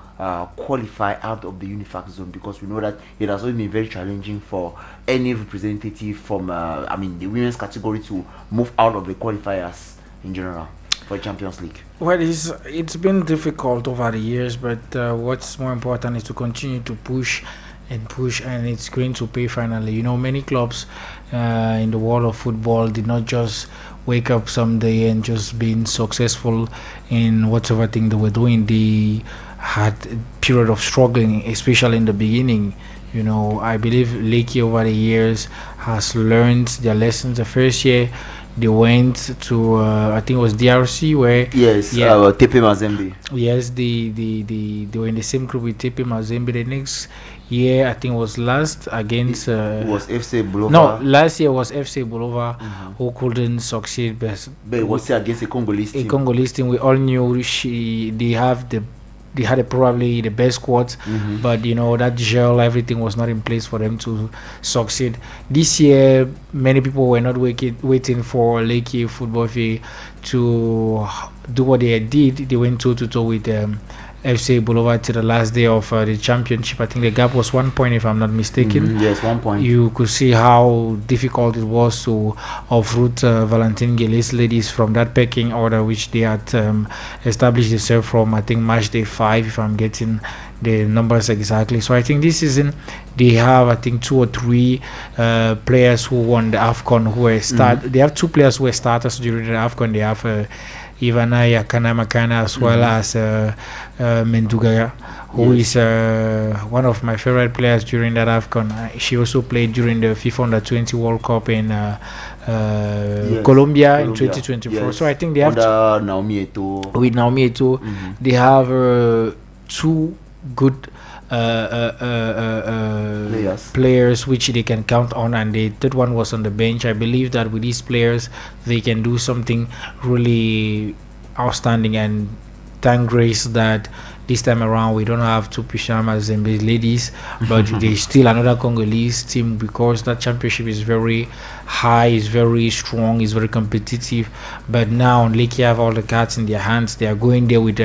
qualify out of the UNIFAC zone, because we know that it has always been very challenging for any representative from the women's category to move out of the qualifiers in general for Champions League? Well, it's been difficult over the years, but what's more important is to continue to push, and it's going to pay finally. You know, many clubs in the world of football did not just wake up someday and just being successful in whatever thing they were doing. They had a period of struggling, especially in the beginning. You know, I believe Lekki over the years has learned their lessons. The first year they went to I think it was DRC where TP Mazembe. Yes, they were in the same group with TP Mazembe. The next year I think was last against was FC Bulova. No, last year was FC Bulova who couldn't succeed. But it was against a Congolese team. A Congolese team. We all knew they had probably the best squad, but you know that gel, everything was not in place for them to succeed. This year, many people were not waiting for Lekki Football Fee to do what they did. They went toe-to-toe with FC Bulova to the last day of the championship. I think the gap was 1 point, if I'm not mistaken. Yes, 1 point. You could see how difficult it was to uproot Valentin Gilles ladies from that pecking order which they had established themselves from, I think, match day 5, if I'm getting the numbers exactly. So I think this season they have, I think, 2 or 3 players who won the AFCON who were They have 2 players who were starters during the AFCON. They have Ivana Yakana Makana as well as Menduga, who is one of my favorite players during that AFCON. She also played during the FIFA Under-20 World Cup in Colombia in 2024. Yes. So I think they have Naomi Eto'o. With Naomi Eto'o, they have 2 good players which they can count on, and the third one was on the bench. I believe that with these players they can do something really outstanding, and thank grace that this time around we don't have 2 Pishama Zembe ladies, but there's still another Congolese team, because that championship is very high, is very strong, is very competitive. But now Lekki have all the cards in their hands. They are going there with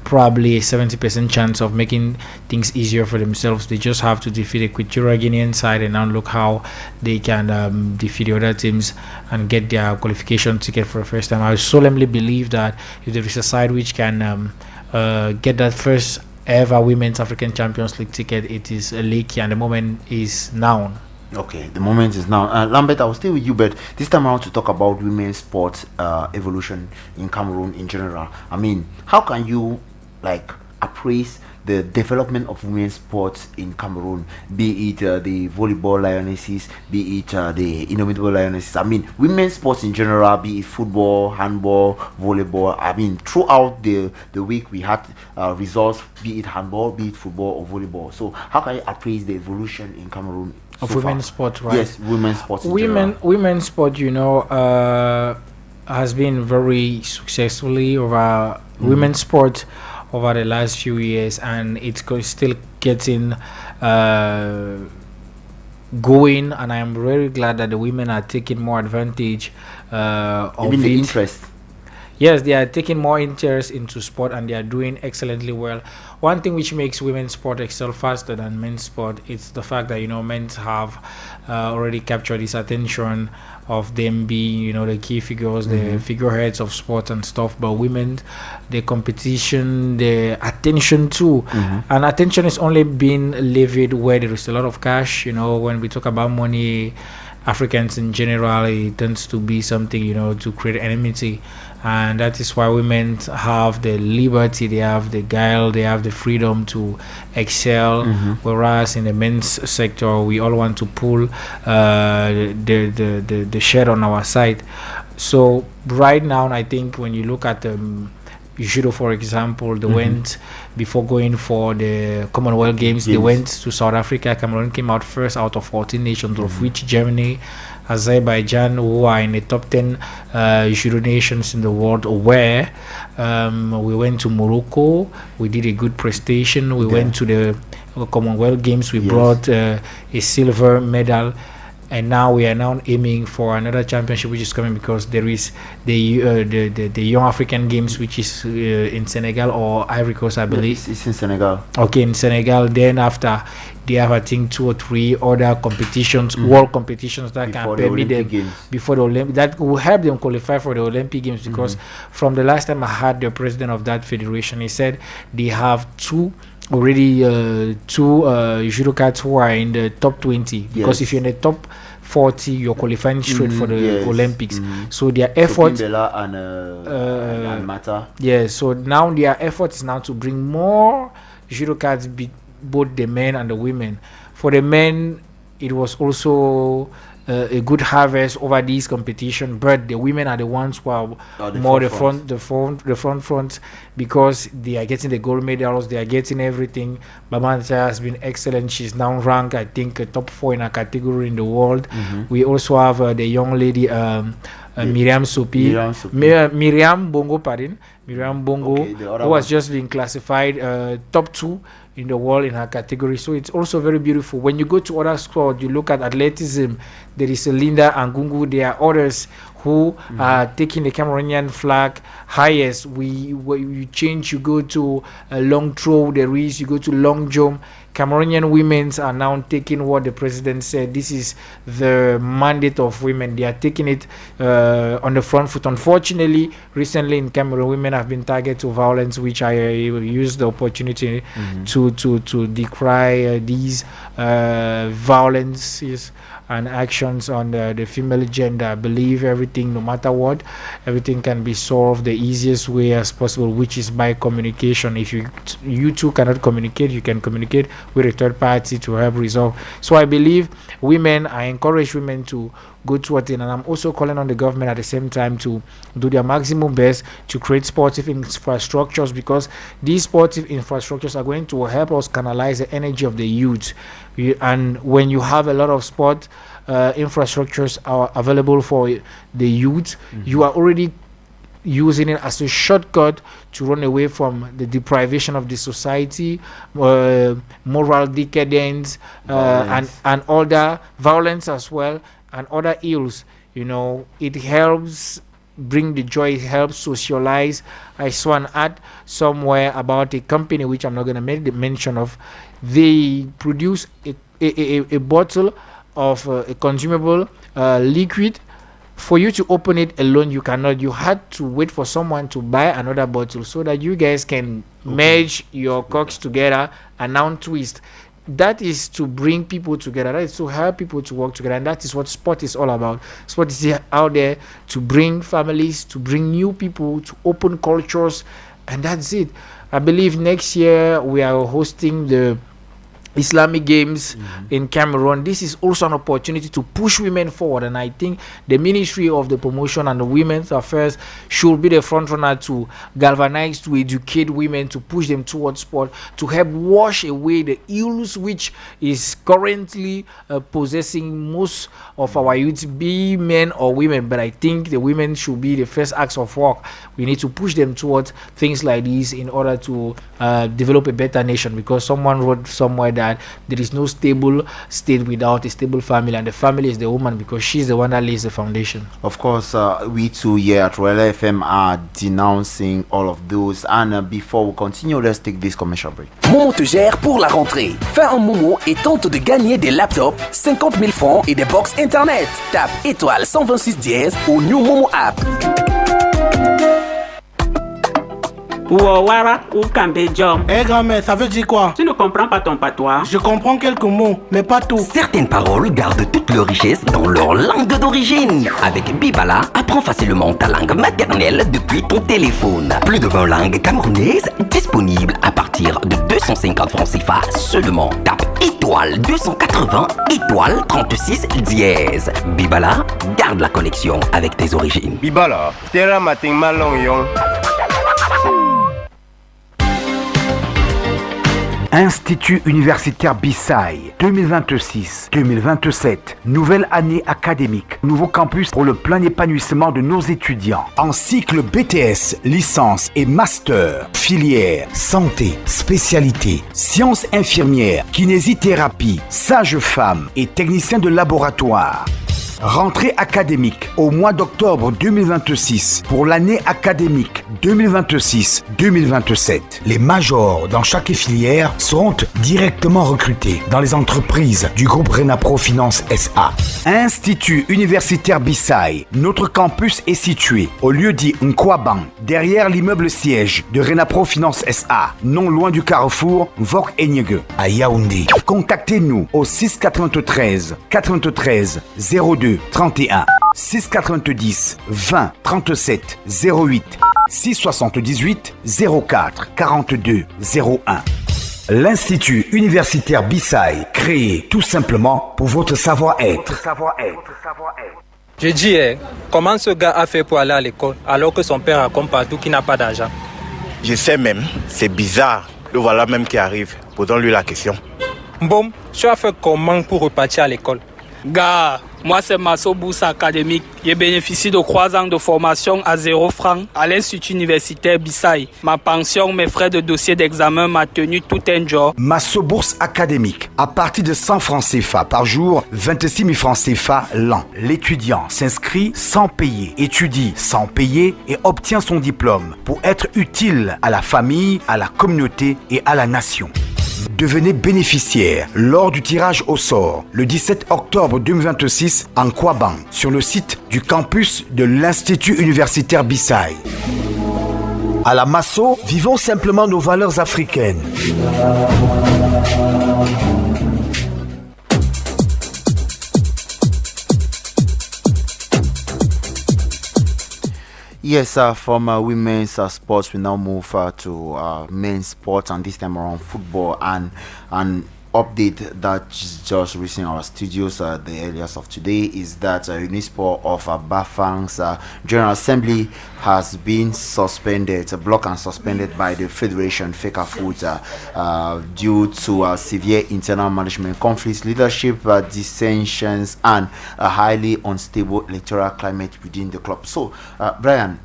probably a 70% chance of making things easier for themselves. They just have to defeat the Equatorial Guinean side and now look how they can defeat the other teams and get their qualification ticket for the first time. I solemnly believe that if there is a side which can get that first ever Women's African Champions League ticket, it is Lekki, and the moment is now. Okay, the moment is now. Lambert, I will stay with you, but this time around to talk about women's sports evolution in Cameroon in general. I mean, how can you appraise the development of women's sports in Cameroon, be it the volleyball lionesses, be it the indomitable lionesses? I mean, women's sports in general, be it football, handball, volleyball. I mean, throughout the week we had results, be it handball, be it football or volleyball. So how can you appraise the evolution in Cameroon of women's sport, right? Yes, women's sports in general. Women's sport, has been very successfully over women's sport over the last few years, and it's still getting going, and I am very glad that the women are taking more advantage of the interest. Yes, they are taking more interest into sport, and they are doing excellently well. One thing which makes women's sport excel faster than men's sport, it's the fact that men have already captured this attention of them being the key figures, the figureheads of sport and stuff. But women, the competition, the attention too, and attention is only being levied where there is a lot of cash. When we talk about money, Africans in general, it tends to be something to create enmity. And that is why women have the liberty, they have the guile, they have the freedom to excel. Whereas in the men's sector, we all want to pull the shed on our side. So right now, I think when you look at judo, for example, they went before going for the Commonwealth Games. They went to South Africa. Cameroon came out first out of 14 nations, of which Germany, Azerbaijan, who are in the top 10 judo nations in the world, where we went to Morocco. We did a good prestation. We went to the Commonwealth Games. We brought a silver medal. And now we are now aiming for another championship which is coming, because there is the Young African Games, which is in Senegal or Ivory Coast, I believe. It's in Senegal. Okay, in Senegal. Then after, they have, I think, 2 or 3 other competitions, world competitions that before can permit them before the Olympic, that will help them qualify for the Olympic Games. Because from the last time I had the president of that federation, he said they have two judokas who are in the top 20, because if you're in the top 40, you're qualifying straight for the Olympics. So their effort and Mata. So now their effort is now to bring more judokas, both the men and the women, For the men, it was also a good harvest over this competition, but the women are the ones who are more the front, because they are getting the gold medals, they are getting everything. Bamanta has been excellent. She's now ranked, I think, top 4 in her category in the world. We also have the young lady Miriam Bongo, who has just been classified top 2 in the world in her category. So it's also very beautiful. When you go to other sports, you look at athleticism, there is Linda Angungu, there are others who are taking the Cameroonian flag highest. You change, you go to a long throw, there is, you go to long jump. Cameroonian women are now taking what the president said. This is the mandate of women. They are taking it on the front foot. Unfortunately, recently in Cameroon, women have been targeted to violence, which I used the opportunity to decry these violences and actions on the female gender. I believe everything, no matter what, everything can be solved the easiest way as possible, which is by communication. If you two cannot communicate, you can communicate with a third party to help resolve. So I believe I encourage women to go towards it, and I'm also calling on the government at the same time to do their maximum best to create sportive infrastructures, because these sportive infrastructures are going to help us canalize the energy of the youth. And when you have a lot of sport infrastructures are available for the youth, you are already using it as a shortcut to run away from the deprivation of the society, moral decadence, and other violence as well, and other ills. It helps bring the joy, it helps socialize. I saw an ad somewhere about a company which I'm not going to make the mention of. They produce a bottle of a consumable liquid. For you to open it alone, you cannot. You had to wait for someone to buy another bottle so that you guys can merge your cocks together and now twist. That is to bring people together. That is to help people to work together. And that is what sport is all about. Sport is out there to bring families, to bring new people, to open cultures. And that's it. I believe next year we are hosting the Islamic Games in Cameroon. This is also an opportunity to push women forward, and I think the Ministry of the Promotion and the Women's Affairs should be the front runner to galvanize, to educate women, to push them towards sport, to help wash away the ills which is currently possessing most of our youth, be men or women. But I think the women should be the first acts of work. We need to push them towards things like this in order to develop a better nation, because someone wrote somewhere that there is no stable state without a stable family, and the family is the woman, because she's the one that lays the foundation. Of course, we too here at Royal FM are denouncing all of those. And before we continue, let's take this commercial break. Momo te gère pour la rentrée. Fais un Momo et tente de gagner des laptops, 50 000 francs et des box internet. Tape étoile 126 dièse au New Momo app. Ouawara ou Kambejom. Grand-mère, ça veut dire quoi? Tu ne comprends pas ton patois? Je comprends quelques mots, mais pas tout. Certaines paroles gardent toute leur richesse dans leur langue d'origine. Avec Bibala, apprends facilement ta langue maternelle depuis ton téléphone. Plus de 20 langues camerounaises disponibles à partir de 250 francs CFA seulement. Tape étoile 280 étoile 36 dièse. Bibala, garde la connexion avec tes origines. Bibala, terra mating malong. Institut universitaire Bissai 2026-2027, nouvelle année académique, nouveau campus pour le plein épanouissement de nos étudiants. En cycle BTS, licence et master, filière, santé, spécialité, sciences infirmières, kinésithérapie, sage-femme et technicien de laboratoire. Rentrée académique au mois d'octobre 2026 pour l'année académique 2026-2027. Les majors dans chaque filière seront directement recrutés dans les entreprises du groupe Renapro Finance SA. Institut universitaire Bissai, notre campus est situé au lieu dit Nkwaban, derrière l'immeuble siège de Renapro Finance SA, non loin du carrefour Vok Enyege à Yaoundé. Contactez-nous au 693 93 02 31 690 20 37 08 678 04 42 01. L'Institut universitaire Bissai, créé tout simplement pour votre savoir-être. Je dis, comment ce gars a fait pour aller à l'école alors que son père raconte partout qu'il n'a pas d'argent? Je sais même, c'est bizarre. Le voilà même qui arrive. Posons-lui la question. Bon, tu as fait comment pour repartir à l'école? Gars, moi c'est Masso Bourse Académique. J'ai bénéficié de 3 ans de formation à 0 francs à l'Institut universitaire Bissai. Ma pension, mes frais de dossier d'examen m'a tenu tout un jour. Masso Bourse Académique. À partir de 100 francs CFA par jour, 26 000 francs CFA l'an. L'étudiant s'inscrit sans payer, étudie sans payer et obtient son diplôme pour être utile à la famille, à la communauté et à la nation. Devenez bénéficiaire lors du tirage au sort le 17 octobre 2026 en Kwabang sur le site du campus de l'Institut universitaire Bissai. À la Masso, vivons simplement nos valeurs africaines. Yes, from women's sports, we now move to men's sports, and this time around football. And update that just reached in our studios the earliest of today is that Unisport of Bafang's General Assembly has been suspended, blocked and suspended by the Federation FECAFOOT due to severe internal management conflicts, leadership dissensions, and a highly unstable electoral climate within the club. So, Brian,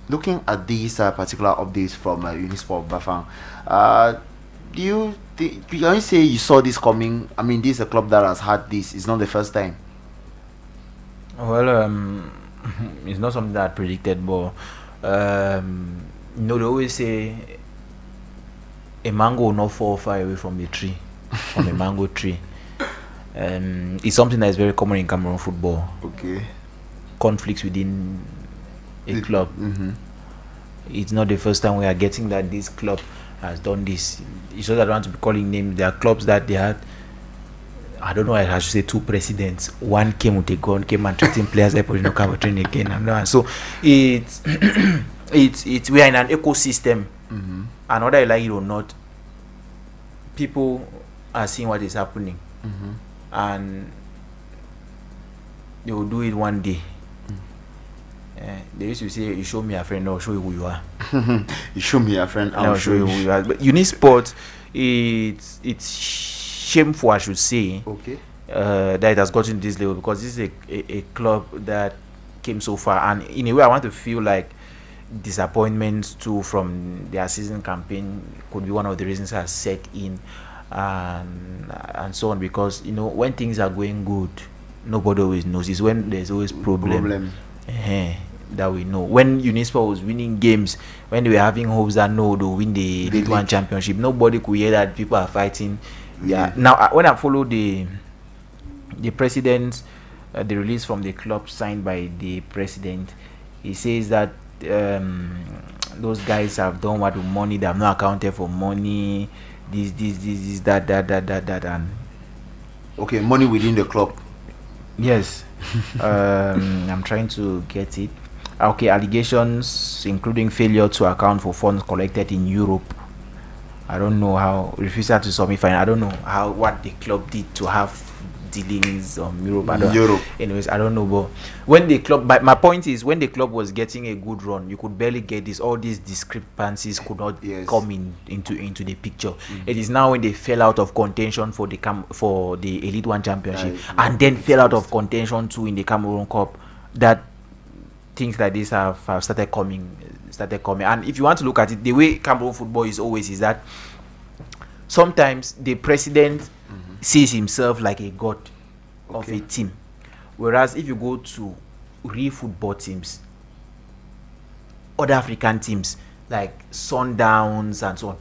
looking at these particular updates from Unisport of Bafang, do you can you say you saw this coming? I mean, this is a club that has had this. It's not the first time. Well, it's not something that I predicted, but they always say a mango will not fall far away from the tree, from a mango tree. It's something that is very common in Cameroon football. Okay. Conflicts within a club. It's not the first time we are getting that this club has done this. It's not that I don't want to be calling names. There are clubs that they had, I don't know, I should say 2 presidents. One came with a gun, came and threatened players, they put come train again and so it's we are in an ecosystem, and whether you like it or not, people are seeing what is happening, and they will do it one day. They used to say, you show me a friend, I'll show you who you are. You show me a friend, I'll show you who you are. But Unisport, it's shameful, I should say, that it has gotten to this level, because this is a club that came so far, and in a way I want to feel like disappointments too from their season campaign could be one of the reasons has set in, and so on, because when things are going good, nobody always knows. It's when there's always problem. That we know. When Unisport was winning games, when they were having hopes that they'll win the League One championship, nobody could hear that people are fighting. Now, when I follow the president, the release from the club signed by the president, he says that those guys have done what with money, they have not accounted for money, this, that, and okay, money within the club. Yes. I'm trying to get it. Okay, allegations including failure to account for funds collected in Europe. I don't know how, refusal to submit fine. I don't know what the club did to have dealings on Europe. Anyways, I don't know, but when the club, my point is, when the club was getting a good run, you could barely get this. All these discrepancies could not come into the picture. It is now when they fell out of contention for the Elite One Championship, and then fell out of contention too in the Cameroon Cup, that things like this have started coming. And if you want to look at it, the way Cameroon football is always is that sometimes the president sees himself like a god of a team, whereas if you go to real football teams, other African teams like Sundowns and so on,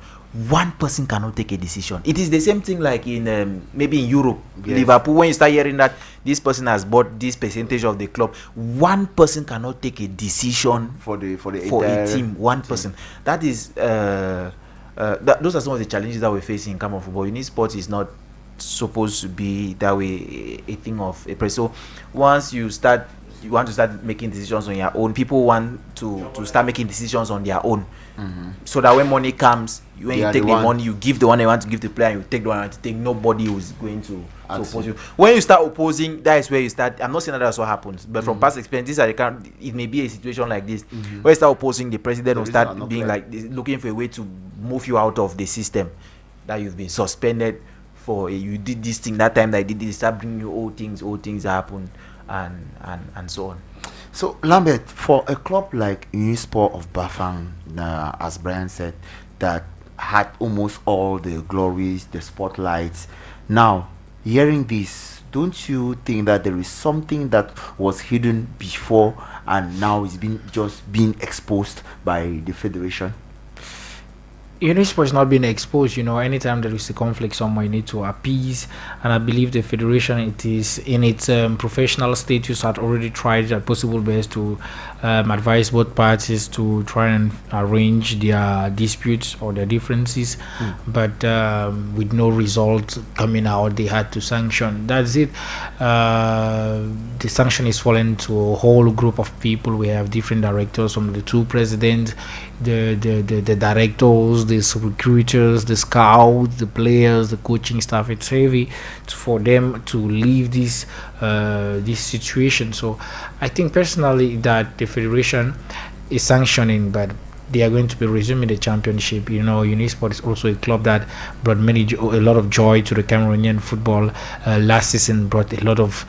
one person cannot take a decision. It is the same thing like in maybe in Europe, Liverpool, when you start hearing that this person has bought this percentage of the club, one person cannot take a decision for a team. One person. That is those are some of the challenges that we're facing in Cameroon football. Unisport is not supposed to be that way, a thing of a press. So once you start you want to start making decisions on your own. People want to start making decisions on their own. So that when money comes, when you take the money, you give the one you want to give the player, you take the one you want to take. Nobody who's going to oppose you. When you start opposing, that is where you start. I'm not saying that that's what happens, but from past experience, it may be a situation like this where you start opposing, the president will start being like looking for a way to move you out of the system that you've been suspended for. You did this thing that time that I did this, start bringing you old things happen, and so on. So Lambert, for a club like Unisport of Bafang, as Brian said, that had almost all the glories, the spotlights, now hearing this, don't you think that there is something that was hidden before and now is being exposed by the federation? Unisport is not being exposed. Anytime there is a conflict somewhere, you need to appease, and I believe the federation, it is in its professional status, had already tried their possible best to advise both parties to try and arrange their disputes or their differences, but with no result coming out, they had to sanction. That's it. The sanction is fallen to a whole group of people. We have different directors, from the two presidents, the directors, the recruiters, the scouts, the players, the coaching staff. It's heavy for them to leave this situation. So I think personally that the federation is sanctioning, but they are going to be resuming the championship. Unisport is also a club that brought a lot of joy to the Cameroonian football. Last season brought a lot of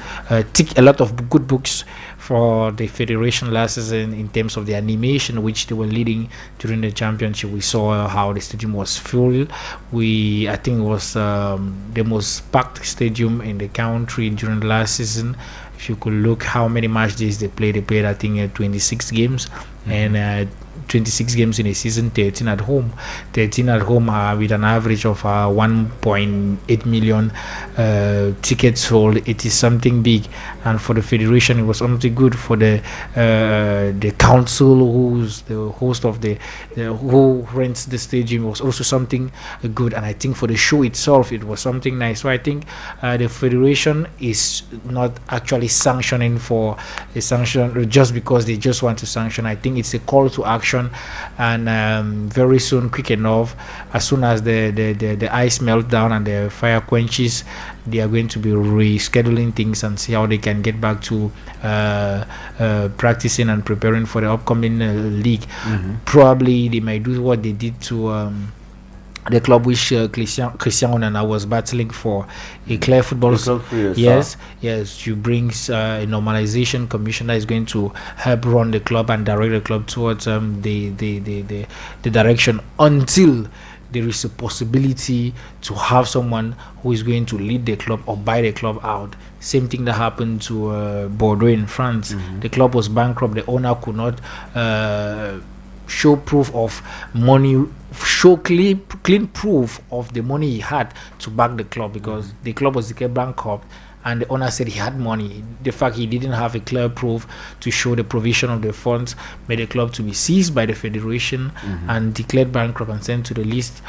good books for the federation last season in terms of the animation which they were leading during the championship. We saw how the stadium was full. I think it was the most packed stadium in the country during the last season. If you could look how many match days they played I think 26 games, and 26 games in a season, 13 at home with an average of 1.8 million tickets sold. It is something big, and for the federation it was something good. For the council, who's the host of who rents the stadium, was also something good, and I think for the show itself it was something nice. So I think the federation is not actually sanctioning for a sanction just because they just want to sanction. I think it's a call to action, and very soon, quick enough, as soon as the ice melts down and the fire quenches, they are going to be rescheduling things and see how they can get back to practicing and preparing for the upcoming league. Probably they might do what they did to the club which Christian Onana was battling for, a clear football. Yes, you bring a normalization commission that is going to help run the club and direct the club towards the direction until there is a possibility to have someone who is going to lead the club or buy the club out. Same thing that happened to Bordeaux in France. The club was bankrupt. The owner could not show proof of money, show clean proof of the money he had to back the club, because the club was declared bankrupt and the owner said he had money. The fact he didn't have a clear proof to show the provision of the funds made the club to be seized by the federation and declared bankrupt and sent to the least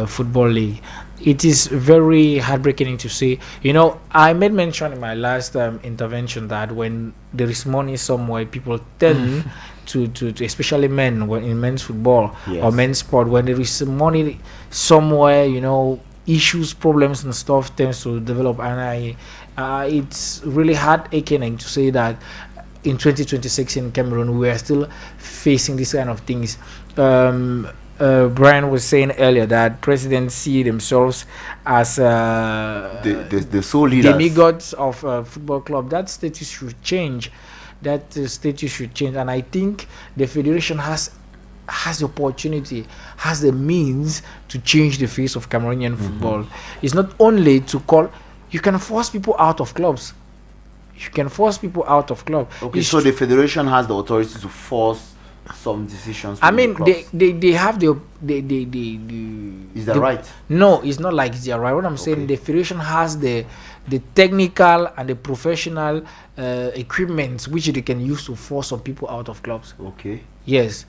football league. It is very heartbreaking to see. I made mention in my last intervention that when there is money somewhere, people tend to especially men, when in men's football or men's sport, when there is money somewhere, issues, problems and stuff tends to develop, and it's really heartaching to say that in 2026 in Cameroon we are still facing this kind of things. Brian was saying earlier that presidents see themselves as the sole leaders, demigods of football club. That status should change. And I think the federation has the opportunity, has the means to change the face of Cameroonian football. It's not only to call. You can force people out of clubs. Okay, so the federation has the authority to force some decisions. I mean, they have the is that right? No, it's not like it's right. What I'm saying, the federation has the technical and the professional equipment which they can use to force some people out of clubs. Okay. Yes,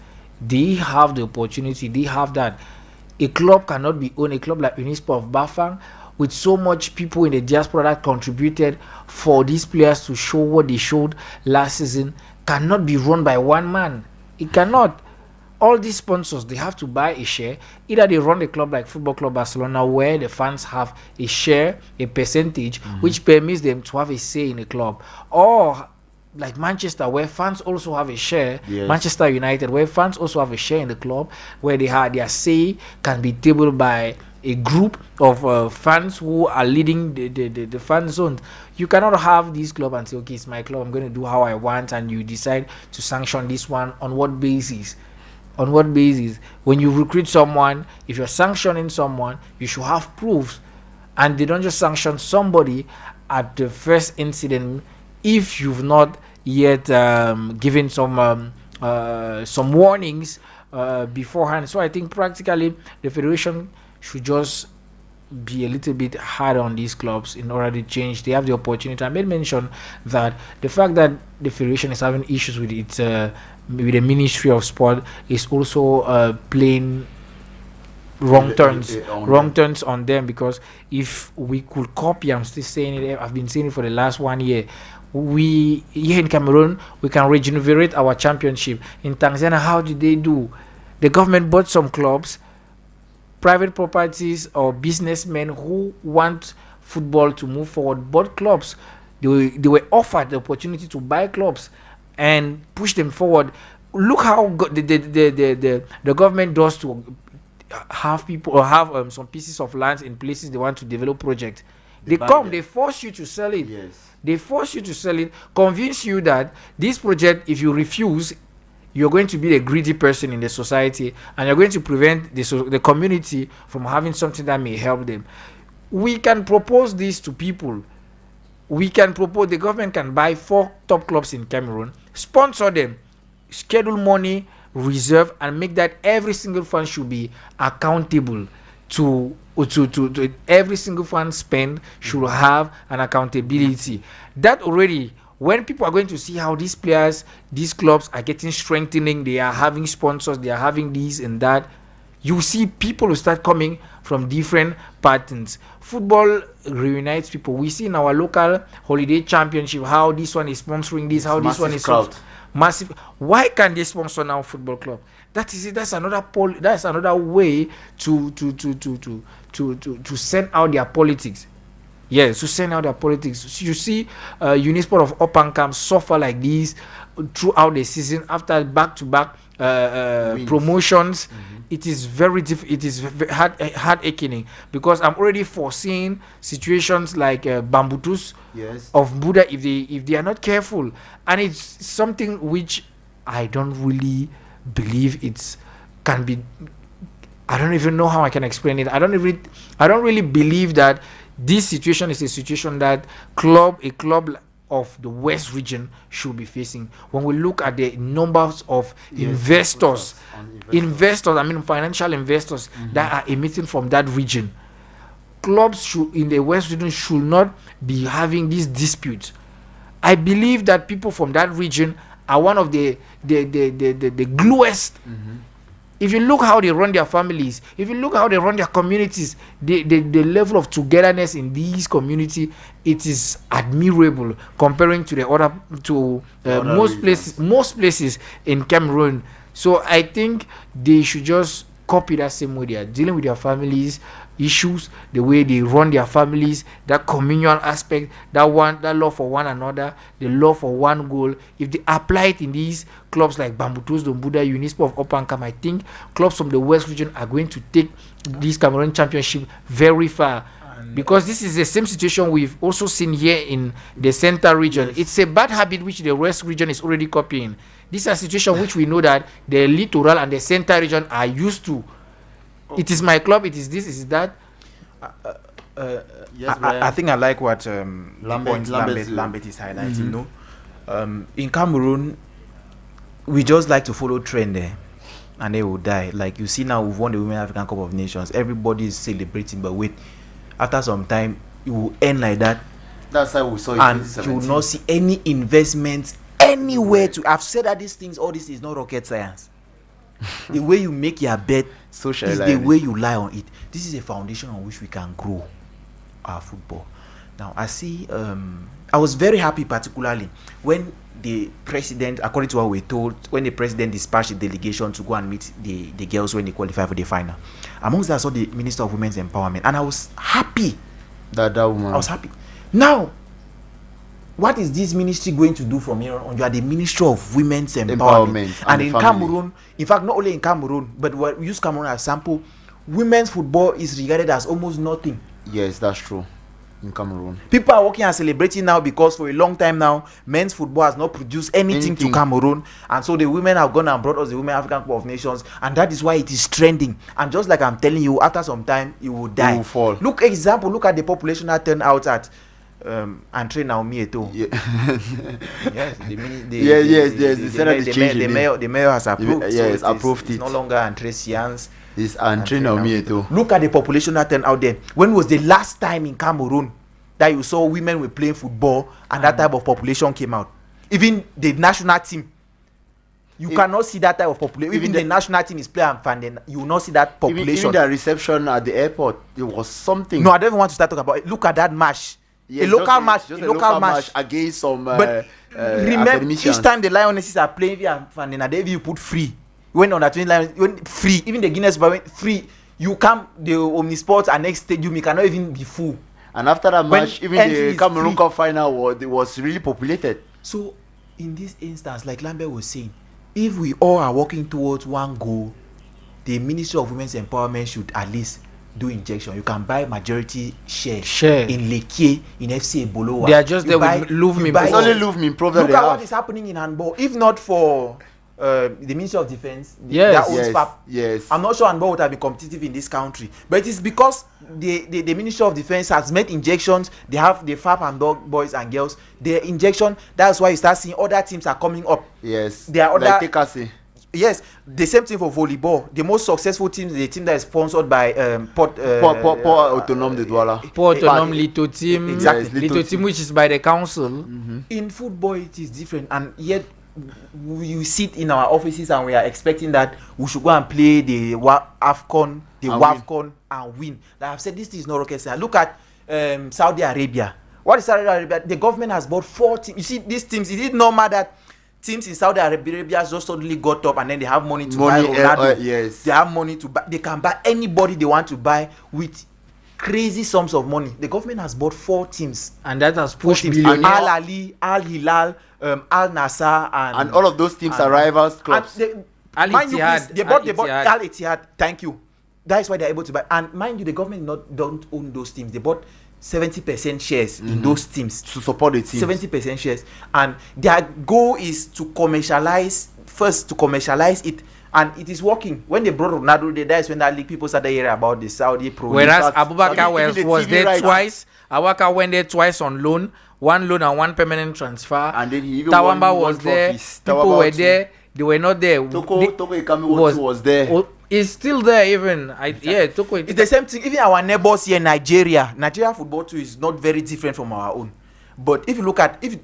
they have the opportunity. They have that. A club cannot be owned. A club like Unisport of Bafang with so much people in the diaspora that contributed for these players to show what they showed last season cannot be run by one man. It cannot. All these sponsors, they have to buy a share. Either they run a club like Football Club Barcelona, where the fans have a share, a percentage, which permits them to have a say in the club, or like Manchester, where fans also have a share. Yes. Manchester United, where fans also have a share in the club, where they have their say can be tabled by a group of fans who are leading the fan zone. You cannot have this club and say, okay, it's my club, I'm going to do how I want, and you decide to sanction this one. On what basis? On what basis? When you recruit someone, if you're sanctioning someone, you should have proofs. And they don't just sanction somebody at the first incident if you've not yet given some warnings beforehand. So I think practically the federation should just be a little bit hard on these clubs in order to change. They have the opportunity. I made mention that the fact that the federation is having issues with its with the Ministry of Sport is also playing wrong turns on them, because if we could copy, I'm still saying it, I've been saying it for the last 1 year, we here in Cameroon, we can regenerate our championship. In Tanzania, how did they do? The government bought some clubs, private properties or businessmen who want football to move forward bought clubs. They were offered the opportunity to buy clubs and push them forward. Look how the government does to have people or have some pieces of land in places they want to develop projects. They force you to sell it. Yes. They force you to sell it, convince you that this project, if you refuse, you're going to be a greedy person in the society, and you're going to prevent the community from having something that may help them. We can propose this to people. We can propose, the government can buy 4 top clubs in Cameroon, sponsor them, schedule money, reserve, and make that every single fund should be accountable to every single fund spend should have an accountability. That already, when people are going to see how these players, these clubs are getting strengthening, they are having sponsors, they are having this and that, you see people will start coming from different patterns. Football reunites people. We see in our local holiday championship how this one is sponsoring this, how this one is massive. Why can't they sponsor now football club? That is it. That's another that's another way to send out their politics. Yes, to send out their politics. So you see Unisport of Opankam suffer like this throughout the season after back-to-back promotions. It is very it is heart aching, because I'm already foreseeing situations like Bambutus of Buddha if they are not careful, and it's something which I don't really believe it can be. I don't even know how I can explain it. I don't really believe that this situation is a situation that a club of the West region should be facing. When we look at the numbers of investors, I mean financial investors that are emitting from that region, clubs in the West region should not be having these disputes. I believe that people from that region are one of the gluest. If you look how they run their families, if you look how they run their communities, the level of togetherness in these community, it is admirable comparing to most places in Cameroon. So I think they should just copy that same way they are dealing with their families issues, the way they run their families, that communal aspect, that love for one another, the love for one goal. If they apply it in these clubs like Bambutus, Dombuda, Unisport of Opankam, I think clubs from the West region are going to take this Cameroon championship very far. Because this is the same situation we've also seen here in the Central region. It's a bad habit which the West region is already copying. This is a situation which we know that the Littoral and the Central region are used to. It is my club, it is this, it is that. I think I like what Lambert is highlighting. In Cameroon, we just like to follow trend there, and they will die. Like you see now, we've won the Women African Cup of Nations. Everybody is celebrating, but wait, after some time, it will end like that. That's how we saw it. And you will not see any investment anywhere. I've said that all this is not rocket science. The way you make your bed is the way you lie on it. This is a foundation on which we can grow. our football. Now, I see, I was very happy particularly when the president, according to what we were told, when the president dispatched a delegation to go and meet the girls when they qualify for the final. Amongst that, I saw the Minister of Women's Empowerment, and I was happy. That woman. I was happy. Now, what is this ministry going to do from here on? You are the Ministry of Women's Empowerment. And in Cameroon, in fact, not only in Cameroon, but we use Cameroon as sample, women's football is regarded as almost nothing. Yes, that's true. In Cameroon, people are working and celebrating now because for a long time now, men's football has not produced anything to Cameroon, and so the women have gone and brought us the Women African Cup of Nations, and that is why it is trending. And just like I'm telling you, after some time, it will die. It will fall. Look at the population that turned out at Andre Naomi Eto'o. Yeah. The mayor has approved. Yes, approved it. It's no longer Andre Sians. It's Andre Naomi Eto'o. Look at the population that turned out there. When was the last time in Cameroon that you saw women were playing football and that type of population came out? Even the national team, you cannot see that type of population. Even the national team is playing and you will not see that population. Even the reception at the airport, it was something. No, I don't even want to start talking about it. Look at that match. Yeah, a local match against some but remember, each time the Lionesses are playing via Fandena, you put free. When on that 20 Lions, when free, even the Guinness Bar went free. You come the Omnisports and next stadium, you cannot even be full. And after that match, even the Cameroon Cup final was really populated. So, in this instance, like Lambert was saying, if we all are working towards one goal, the Ministry of Women's Empowerment should at least do injection. You can buy majority share in Lekie, in FC Bolowa. They are just there with Louvre. It's only Louvre. Look at what is happening in handball. If not for the Ministry of Defense, yes. I'm not sure handball would have been competitive in this country, but it is because the Ministry of Defense has made injections. They have the FAP handball boys and girls. Their injection. That's why you start seeing other teams are coming up. Yes, there are like Tekase. Yes, the same thing for volleyball. The most successful team is the team that is sponsored by Port Autonome de Douala. Port Autonome Lito Team. Exactly. Yes, Lito Team, which is by the council. Mm-hmm. In football, it is different, and yet we sit in our offices and we are expecting that we should go and play the AFCON, WAFCON, and win. Like I've said, this is not rocket science. Look at Saudi Arabia. What is Saudi Arabia? The government has bought 4 teams. You see, these teams, is it normal that teams in Saudi Arabia just suddenly got up and then they have money to buy Ronaldo? Yes. They have money to buy. They can buy anybody they want to buy with crazy sums of money. The government has bought 4 teams. And that has pushed billionaires. Al Ali, Al Hilal, Al Nassr, and all of those teams are rivals clubs. Al Ittihad. They bought Al Ittihad. Thank you. That is why they're able to buy. And mind you, the government don't own those teams. They bought 70% shares in those teams to support the teams. 70% shares, and their goal is to commercialize it, and it is working. When they brought Ronaldo, that is when that league people started hearing about the Saudi pro. Whereas Abubakar was there twice. Abubakar went there twice on loan, 1 loan and 1 permanent transfer. And then he even Tawamba was there. People were there. They were not there. Toko Ikami was there. It's still there even. Toko. It's the same thing. Even our neighbors here in Nigeria football too is not very different from our own. But if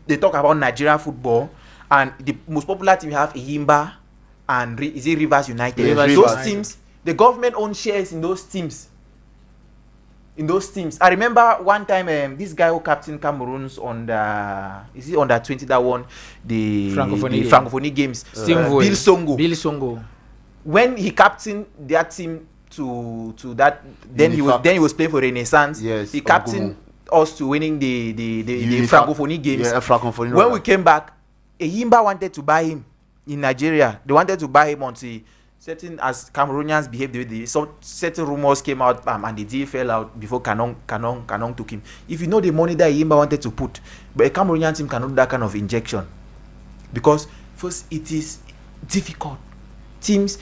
they talk about Nigeria football, and the most popular team we have Ihimba and is it Rivers United? Yes, those teams, the government owns shares in those teams. I remember one time this guy who captained Cameroon's under 20 that won the Francophonie games. Bill Songo. When he captained that team to that, then he was playing for Renaissance. Yes, he captained us to winning the Francophonie games. Yeah, Francophonie. When we came back, Ehimba wanted to buy him in Nigeria. They wanted to buy him until as Cameroonians behaved the way certain rumors came out and the deal fell out before Kanong took him. If you know the money that Ehimba wanted to put, but a Cameroonian team cannot do that kind of injection, because first it is difficult. Teams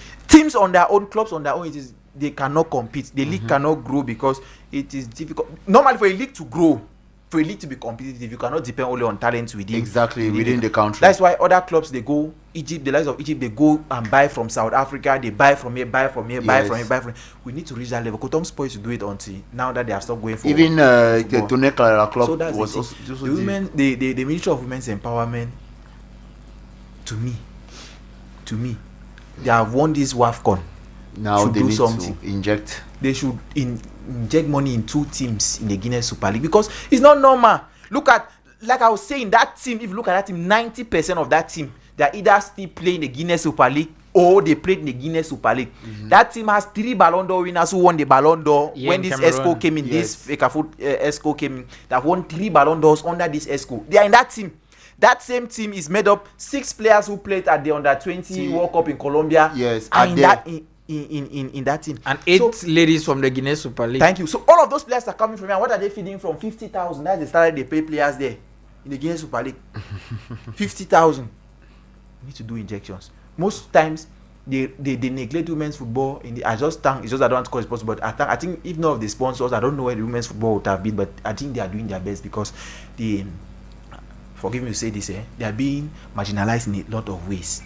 on their own, clubs on their own, they cannot compete. The league cannot grow because it is difficult. Normally, for a league to grow, for a league to be competitive, you cannot depend only on talent within the country. That's why other clubs, they go Egypt, the likes of Egypt, they go and buy from South Africa. They buy from here, buy from here. We need to reach that level. Kotom Sports to do it until now that they have stopped going for. Even the Tuneka club so was also the women, the Ministry of Women's Empowerment. To me, they have won this WAFCON. Now they need to inject. they should inject money in 2 teams in the Guinness Super League, because it's not normal. Look at, like I was saying, that team, if you look at that team, 90% of that team, they're either still playing the Guinness Super League or they played in the Guinness Super League. That team has 3 Ballon d'Or winners who won the Ballon d'Or when this ESCO came in. This Fecafoot ESCO came in. That won 3 Ballon d'Ors under this ESCO. They are in that team. That same team is made up 6 players who played at the Under-20 World Cup in Colombia. Yes, and in that team. And 8 ladies from the Guinness Super League. Thank you. So all of those players are coming from here. What are they feeding from? 50,000. That's the salary they pay players there in the Guinness Super League. 50,000. We need to do injections. Most times they neglect women's football. It's just I don't want to call it possible, but I think if none of the sponsors, I don't know where the women's football would have been, but I think they are doing their best, because forgive me to say this, they are being marginalized in a lot of ways.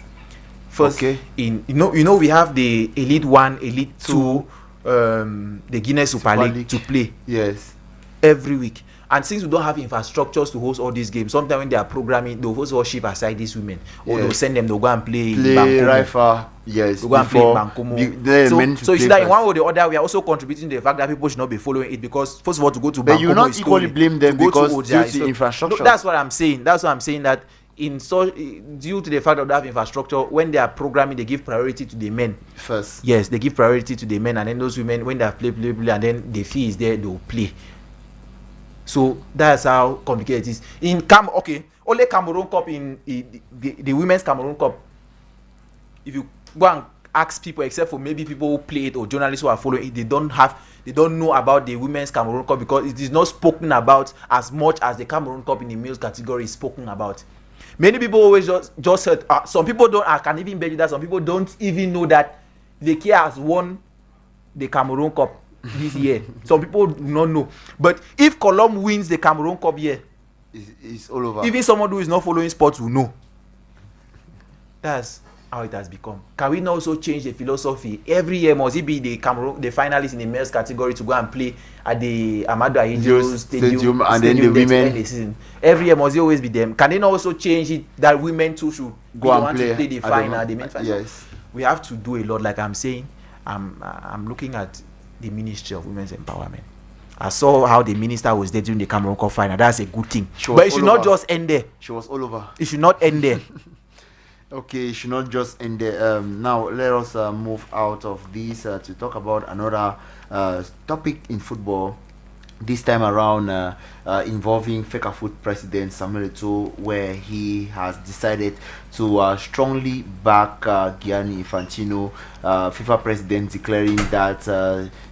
First, you know we have the Elite 1, Elite 2, the Guinness Super League to play. Yes. Every week. And since we don't have infrastructures to host all these games, sometimes when they are programming, they'll also ship aside these women, or they'll send them to go and play in Bankomo. Yes. They'll go and play in Bankomo. So it's like in one way or the other, we are also contributing to the fact that people should not be following it, because first of all, to go to Bankomo, but you not equally blame them because due to infrastructure. No, that's what I'm saying. That's what I'm saying, that due to the fact of that infrastructure, when they are programming, they give priority to the men first. Yes, they give priority to the men, and then those women, when they have play, and then the fee is there, they'll play. So that's how complicated it is. Only Cameroon Cup, in the Women's Cameroon Cup, if you go and ask people, except for maybe people who play it or journalists who are following it, they don't know about the Women's Cameroon Cup, because it is not spoken about as much as the Cameroon Cup in the males category is spoken about. Many people always just heard, some people don't, I can even bet you that some people don't even know that the Kia has won the Cameroon Cup this year. Some people do not know. But if Colombia wins the Cameroon Cup here, it's all over. Even someone who is not following sports will know. That's how it has become. Can we not also change the philosophy? Every year must it be the finalists in the males category to go and play at the Amadou Ahidjo Stadium, and then the women. Every year must it always be them? Can they not also change it that women too should go and play the final, the men's final? Yes. We have to do a lot. Like I'm saying, I'm looking at the Ministry of Women's Empowerment. I saw how the minister was there during the Cameroon Cup final. That's a good thing. But it should not just end there. She was all over. It should not end there. Okay, it should not just end there. Now let us move out of this to talk about another topic in football. This time around, involving Fecafoot president Samuel Eto'o, where he has decided to strongly back Gianni Infantino, FIFA president, declaring that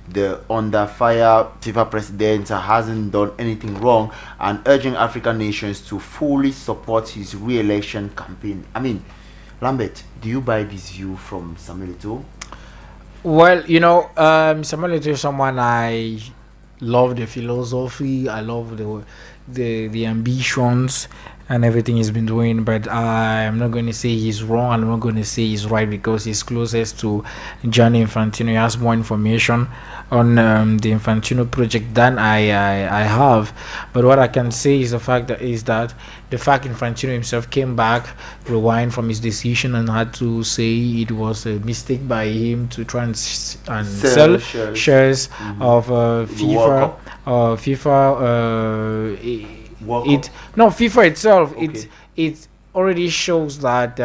the under fire FIFA president hasn't done anything wrong, and urging African nations to fully support his re-election campaign. I mean, Lambert, do you buy this view from Samuel Eto'o? Well, Samuel Eto'o is someone I love the philosophy, I love the ambitions and everything he's been doing, but I'm not going to say he's wrong, I'm not going to say he's right, because he's closest to Gianni Infantino. He has more information on the Infantino project than I have. But what I can say is the fact that Infantino himself came back, rewind from his decision, and had to say it was a mistake by him to try and sell shares of FIFA. FIFA itself. Okay. It already shows that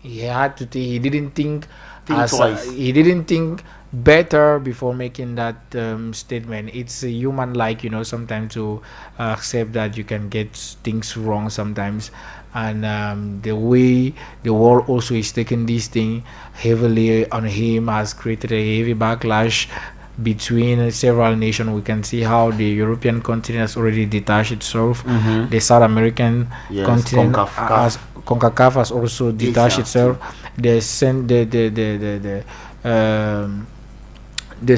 he had to he didn't think twice. He didn't think better before making that statement. It's a human sometimes to accept that you can get things wrong sometimes, and the way the world also is taking this thing heavily on him has created a heavy backlash between several nations. We can see how the European continent has already detached itself. The South American continent, CONCACAF has also detached itself. The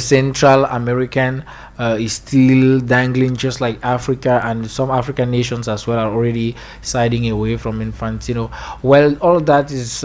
Central American is still dangling, just like Africa, and some African nations as well are already siding away from Infantino. Well, all that is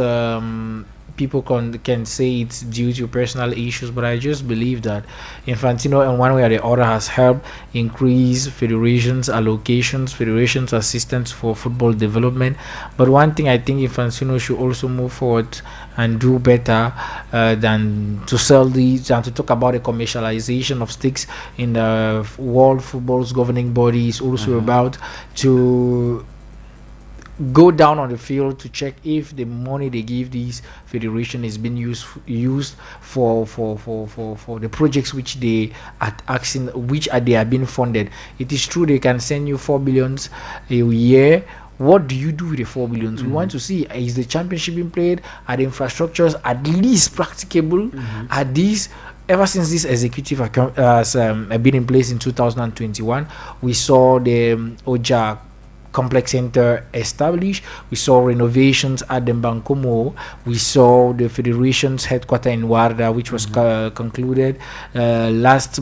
people can say it's due to personal issues, but I just believe that Infantino, in one way or the other, has helped increase federations' allocations, federations' assistance for football development. But one thing I think Infantino should also move forward and do better than to sell these and to talk about the commercialization of stakes in the world football's governing body is also about to go down on the field to check if the money they give these federation is being used for the projects which they are asking, they are being funded. It is true they can send you 4 billions a year. What do you do with the 4 billions? We want to see, is the championship being played? Are the infrastructures at least practicable? Are these, ever since this executive has been in place in 2021, we saw the Oja Complex Center established. We saw renovations at the Bankomo. We saw the federation's headquarters in Warda, which was concluded last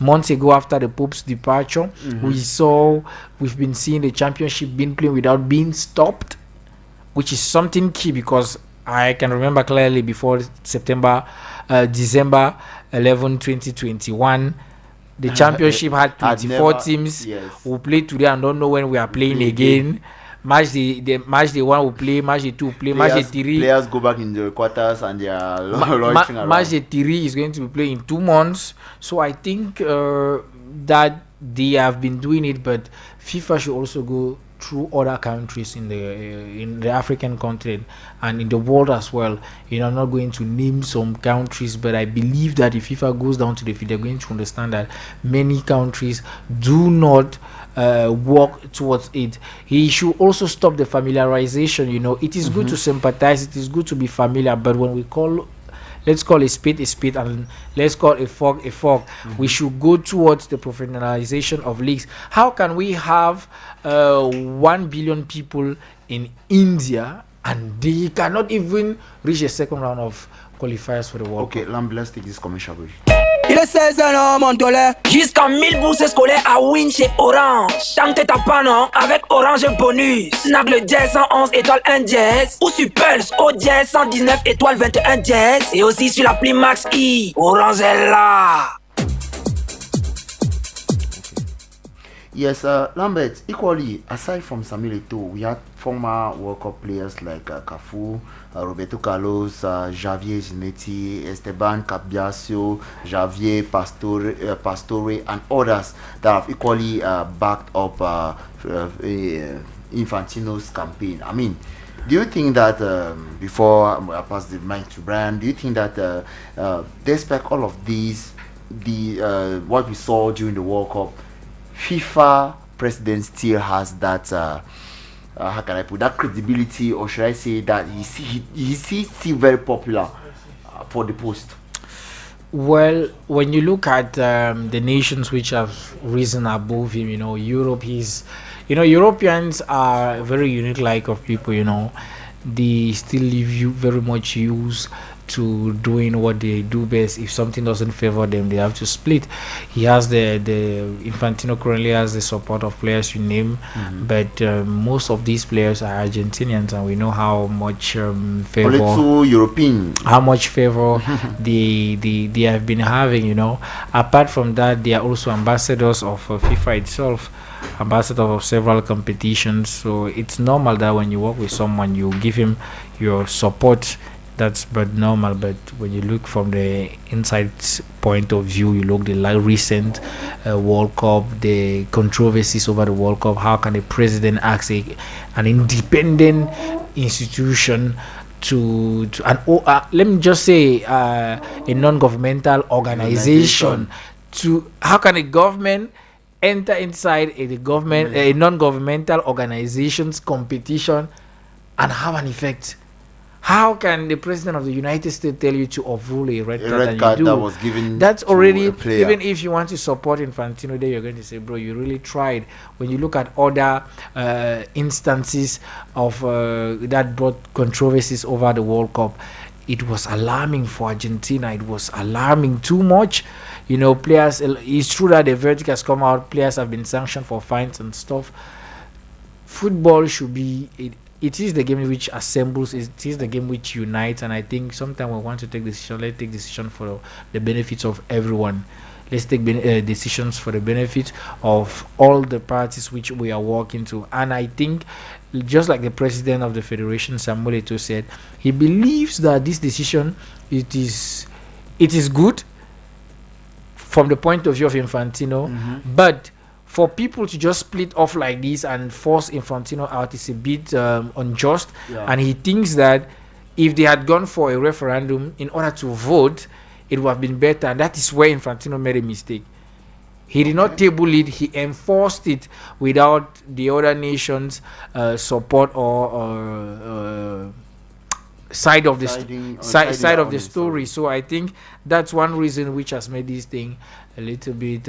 months ago after the Pope's departure. We've been seeing the championship being played without being stopped, which is something key, because I can remember clearly before December 11, 2021. The championship had 24 teams who played today and don't know when we are playing again. Match the match the one will play, match the two will play, match the three. Players go back in the quarters and they are loitering around. Match the three is going to be played in 2 months. So I think that they have been doing it, but FIFA should also go through other countries in the African continent and in the world as well. I'm not going to name some countries, but I believe that if FIFA goes down to the field, they're going to understand that many countries do not work towards it. He should also stop the familiarization. It is good to sympathize, it is good to be familiar, but when let's call a spade and let's call a fork a fork. We should go towards the professionalization of leagues. How can we have 1 billion people in India and they cannot even reach a second round of qualifiers for the World Cup? Okay, Lamb, let's take this commercial break. Il est 16h, mon dollar. Jusqu'à 1000 bourses scolaires à win chez Orange. Tant que t'as pas non, avec Orange Bonus. Snap le dièse 111 étoile 1 dièse. Ou sur Pulse au dièse 119 étoile 21 dièse. Et aussi sur l'appli Max E. Orange est là. Yes, Lambert, equally, aside from Samuel Eto'o, we had former World Cup players like Cafu, Roberto Carlos, Javier Ginetti, Esteban Capbiasio, Javier Pastore, and others that have equally backed up Infantino's campaign. I mean, do you think that, before I pass the mic to Brian, do you think that despite all of these, what we saw during the World Cup, FIFA president still has that how can I put that credibility, or should I say that he's still very popular for the post? Well, when you look at the nations which have risen above him, Europe, Europeans are very unique like of people. They still leave very much used to doing what they do best. If something doesn't favor them, they have to split. He has the Infantino currently has the support of players you name, but most of these players are Argentinians, and we know how much favor, only 2 European, how much favor they have been having. Apart from that, they are also ambassadors of FIFA itself, ambassadors of several competitions. So it's normal that when you work with someone, you give him your support. That's but normal. But when you look from the inside point of view, you look the recent World Cup, the controversies over the World Cup. How can the president ask an independent institution to let me just say a non-governmental organization to, how can a government enter inside a non-governmental organization's competition and have an effect? How can the president of the United States tell you to overrule a red card that was given? That's already, even if you want to support Infantino, then you're going to say, bro, you really tried. When you look at other instances of that brought controversies over the World Cup, it was alarming for Argentina. It was alarming too much. Players, it's true that the verdict has come out, players have been sanctioned for fines and stuff. Football should be it is the game which assembles. It is the game which unites. And I think sometimes we want to take decision. Let's take decision for the benefits of everyone. Let's take decisions for the benefit of all the parties which we are working to. And I think, just like the president of the federation, Samuel Eto'o, said, he believes that this decision it is good from the point of view of Infantino, but for people to just split off like this and force Infantino out is a bit unjust. And he thinks that if they had gone for a referendum in order to vote, it would have been better. And that is where Infantino made a mistake. He did not table it. He enforced it without the other nations' support or side of the side of the story. So I think that's one reason which has made this thing a little bit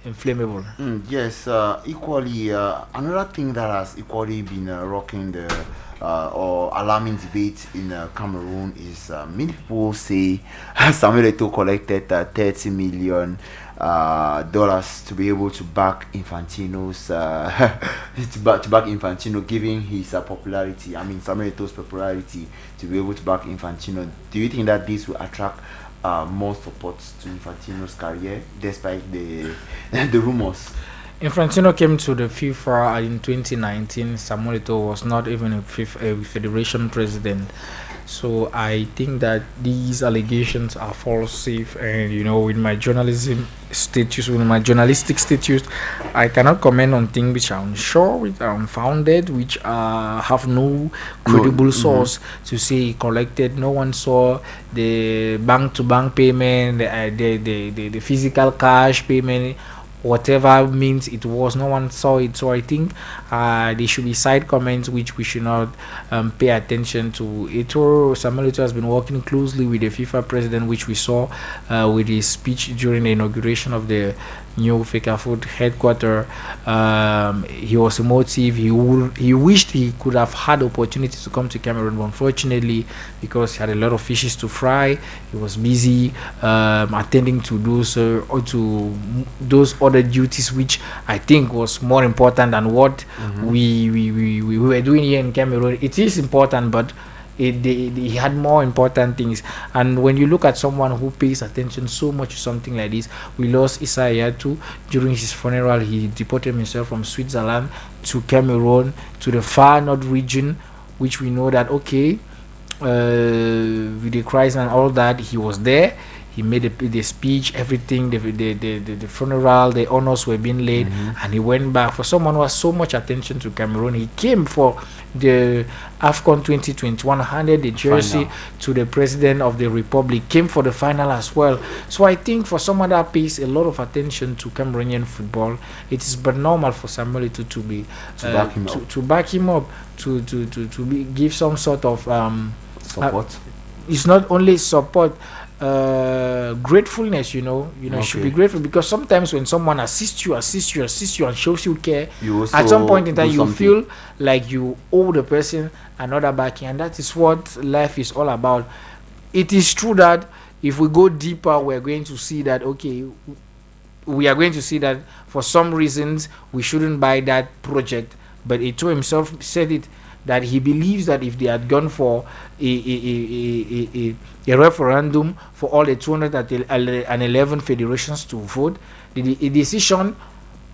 inflammable. Yes, equally another thing that has equally been rocking the or alarming debate in Cameroon is many people say Samuel Eto'o collected $30 million to be able to back Infantino's to back Infantino, giving his popularity. I mean, Samuel Eto'o's popularity, to be able to back Infantino. Do you think that this will attract more support to Infantino's career, despite the rumors? Infantino came to the FIFA in 2019. Samuel Eto'o was not even a federation president. So I think that these allegations are false. And with my journalism status, with my journalistic status, I cannot comment on things which are unsure, which are unfounded, which have no credible source to say he collected. No one saw the bank-to-bank payment, the physical cash payment, whatever means it was. No one saw it. So I think there should be side comments which we should not pay attention to. Samuel Eto'o has been working closely with the FIFA president, which we saw with his speech during the inauguration of the new FECAFOOT headquarters. He was emotive. He wished he could have had opportunity to come to Cameroon, but unfortunately, because he had a lot of fishes to fry, he was busy attending to those other duties, which I think was more important than what we were doing here in Cameroon. It is important, but he had more important things. And when you look at someone who pays attention so much to something like this, we lost Issa Hayatou during his funeral. He deported himself from Switzerland to Cameroon, to the far north region, which we know that with the crisis and all that, he was there. He made the speech, everything, the funeral, the honors were being laid, and he went back. For someone who has so much attention to Cameroon, he came for the AFCON 2021, handed the jersey to the president of the republic, came for the final as well. So I think for someone that pays a lot of attention to Cameroonian football, it is but normal for Samuel Eto'o to back him up, to give some sort of support. It's not only support. Gratefulness, should be grateful, because sometimes when someone assists you and shows you care, at some point in time you feel like you owe the person another backing, and that is what life is all about. It is true that if we go deeper, we are going to see that for some reasons we shouldn't buy that project, but Eto'o himself said it, that he believes that if they had gone for a referendum for all the 211 federations to vote, the decision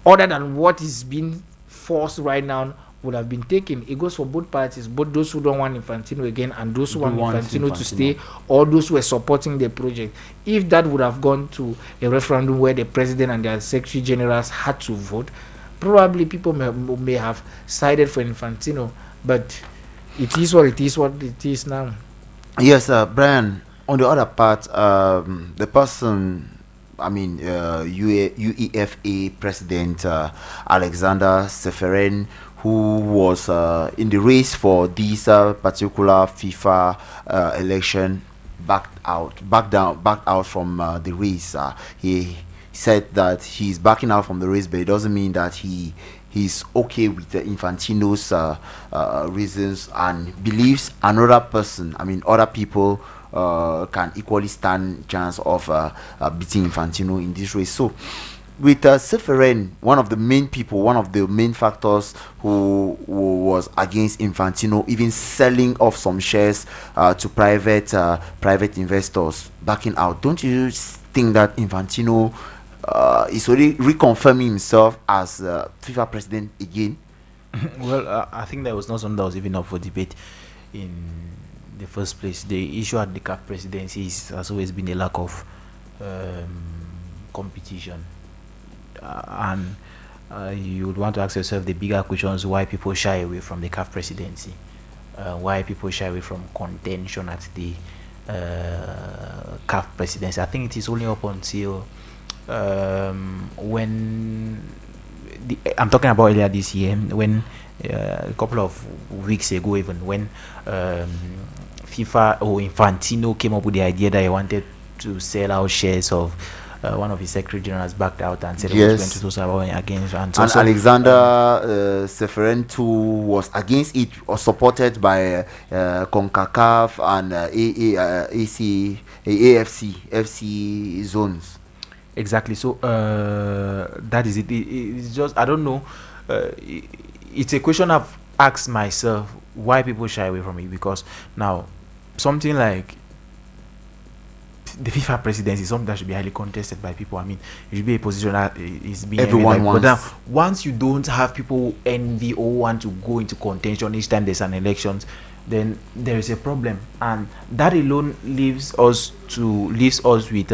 other than what is being forced right now would have been taken. It goes for both parties, both those who don't want Infantino again and those who want Infantino to stay, or those who are supporting the project. If that would have gone to a referendum where the president and their secretary generals had to vote, probably people may have sided for Infantino. But it is what it is now. Yes, Brian, on the other part, the person, UEFA president Alexander Seferin, who was in the race for this particular FIFA election, backed out from the race. He said that he's backing out from the race, but it doesn't mean that he's okay with Infantino's reasons, and believes another person, other people can equally stand chance of beating Infantino in this race. So with Ceferin, one of the main people, one of the main factors who was against Infantino even selling off some shares to private investors backing out. Don't you think that Infantino is already reconfirming himself as FIFA president again? Well, I think that was not something that was even up for debate in the first place. The issue at the CAF presidency has always been a lack of competition, and you would want to ask yourself the bigger questions: why people shy away from the CAF presidency, why people shy away from contention at the CAF presidency. I think it is only up until when I'm talking about earlier this year, when a couple of weeks ago, even when FIFA or Infantino came up with the idea that he wanted to sell out shares of one of his secretary generals, backed out and said he was going to do something against. And Alexander Ceferin too was against it, or supported by CONCACAF and AFC zones. Exactly. So that is it. It's just, I don't know. It's a question I've asked myself, why people shy away from it. Because now something like the FIFA presidency is something that should be highly contested by people. I mean, it should be a position that is being everyone wants. But now, once you don't have people who envy or want to go into contention each time there's an election, then there is a problem, and that alone leaves us with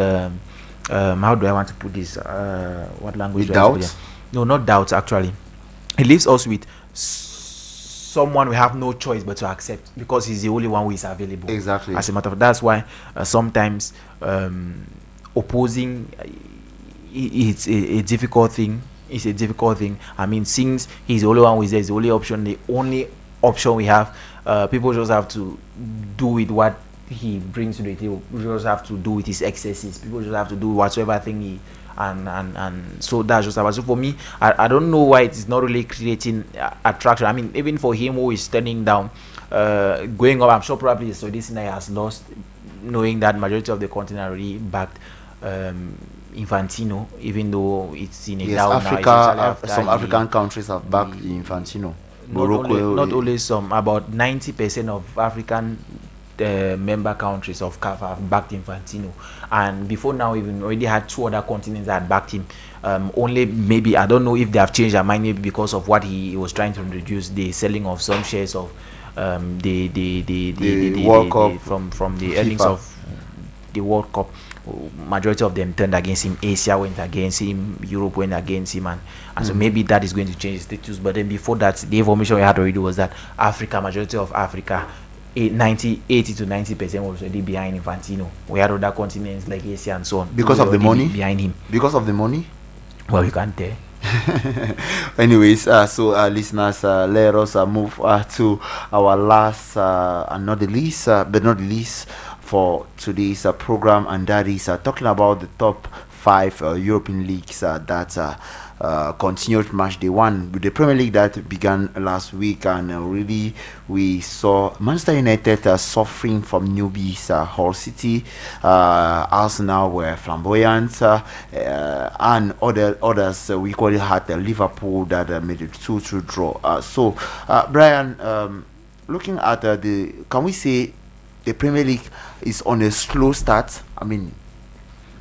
how do I want to put this? What language? With doubts? No, not doubts. Actually, it leaves us with someone we have no choice but to accept, because he's the only one who is available. Exactly. As a matter of fact, that's why sometimes opposing it's a difficult thing. It's a difficult thing. I mean, since he's the only one who is there, it's the only option we have. People just have to do with what he brings to the table. People just have to do with his excesses. People just have to do whatsoever thing he and so that's just about. So for me, I don't know why it is not really creating attraction. I mean, even for him who is turning down, going up, I'm sure probably so this night has lost, knowing that majority of the continent already backed Infantino, even though it's in a down now. Some African countries have backed Infantino. Not only some, about 90% of African member countries of CAF have backed Infantino, and before now even already had 2 other continents that had backed him. Only maybe, I don't know if they have changed their mind, maybe because of what he was trying to introduce, the selling of some shares of the World Cup from the earnings of the World Cup. Majority of them turned against him. Asia went against him. Europe went against him, and so maybe that is going to change the status. But then before that, the information we had already was that majority of Africa, 80 to 90% was already behind Infantino. We had other continents like Asia and so on. Because of the money? Behind him. Because of the money? Well, you can't tell. Anyways, so listeners, let us move to our last and not the least, but not the least for today's program, and that is talking about the top 5 European leagues that continued match day 1 with the Premier League that began last week, and really we saw Manchester United suffering from newbies Hull City, Arsenal were flamboyant, and others we equally had Liverpool that made a 2-2 draw. So Brian, looking at can we say the Premier League is on a slow start? I mean,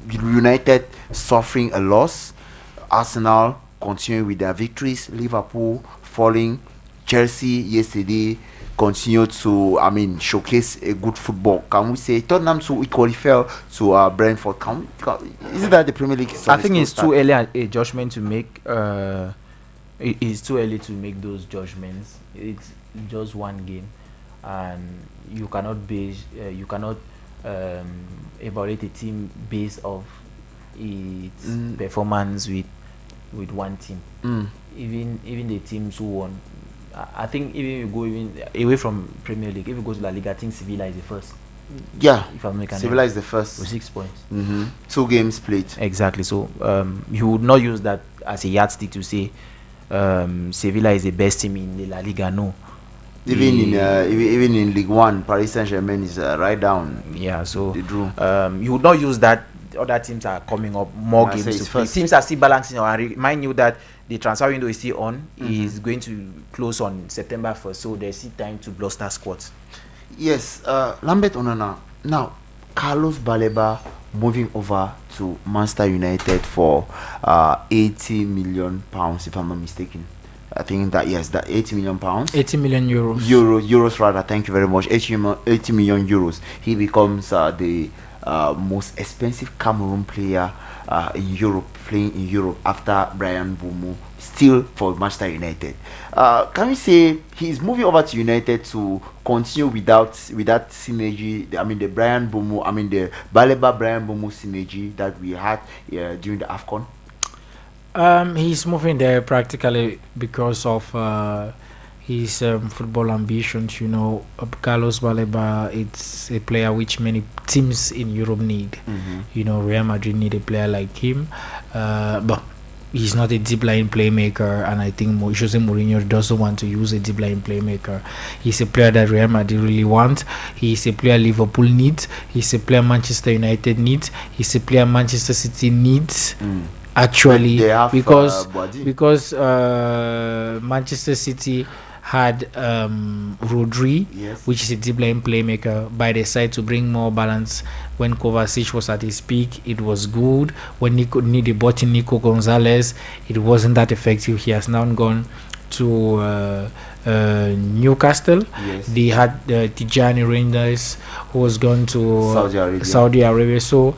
United suffering a loss, Arsenal continuing with their victories, Liverpool falling, Chelsea yesterday continued to, showcase a good football. Can we say Tottenham too equally fell to Brentford? Isn't that the Premier League? I think it's too early a judgment to make. It is too early to make those judgments. It's just one game, and you cannot evaluate a team based off its performance with one team. Even the teams who won, I think even you go away from Premier League, if you go to La Liga, I think Sevilla is the first. Yeah, Sevilla is the first with 6 points. 2 games played. Exactly. So you would not use that as a yardstick to say Sevilla is the best team in the La Liga. No. Even in Ligue 1, Paris Saint-Germain is right down. Yeah, so they drew. You would not use that other teams are coming up, more games to play. Teams are still balancing. I remind you that the transfer window is still on. Is going to close on September 1st, so there's still time to bolster squads. Yes, Lambert Onana. Now, Carlos Baleba moving over to Manchester United for 80 million pounds, if I'm not mistaken. I think that that 80 million pounds. 80 million euros. Euros rather. Thank you very much. 80 million euros. He becomes the most expensive Cameroon player in Europe, playing in Europe after Brian Boumou, still for Manchester United. Can we say he's moving over to United to continue with that synergy? I mean, the Brian Boumou, the Baleba Brian Boumou synergy that we had during the AFCON. He's moving there practically because of his football ambitions. Carlos Baleba, it's a player which many teams in Europe need. Real Madrid need a player like him, but he's not a deep line playmaker, and I think Jose Mourinho doesn't want to use a deep line playmaker. He's a player that Real Madrid really wants. He's a player Liverpool needs. He's a player Manchester United needs. He's a player Manchester City needs. Actually, because Manchester City had Rodri, which is a deep line playmaker, by the side to bring more balance. When Kovacic was at his peak, it was good. When they bought in Nico Gonzalez, it wasn't that effective. He has now gone to Newcastle. They had Tijani Reinders, who was gone to Saudi Arabia. So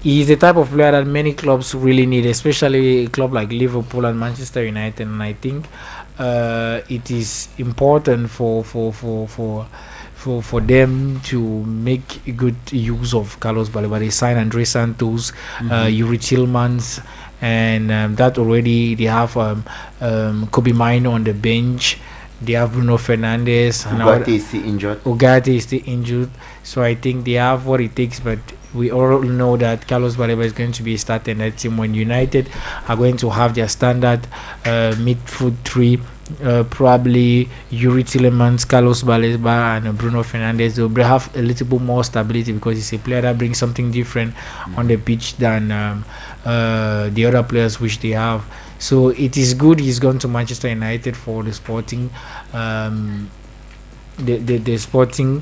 he's the type of player that many clubs really need, especially a club like Liverpool and Manchester United. And I think it is important for them to make good use of Carlos Baleba. They signed Andre Santos, Yuri Tillmans, and that already they have Kobe Mino on the bench. They have Bruno Fernandes. Ugarte is still injured. So I think they have what it takes, but we all know that Carlos Baleba is going to be starting that team when United are going to have their standard midfield three, probably Yuri Tielemans, Carlos Baleba, and Bruno Fernandes. They'll have a little bit more stability because he's a player that brings something different on the pitch than the other players which they have. So it is good he's gone to Manchester United for the sporting the sporting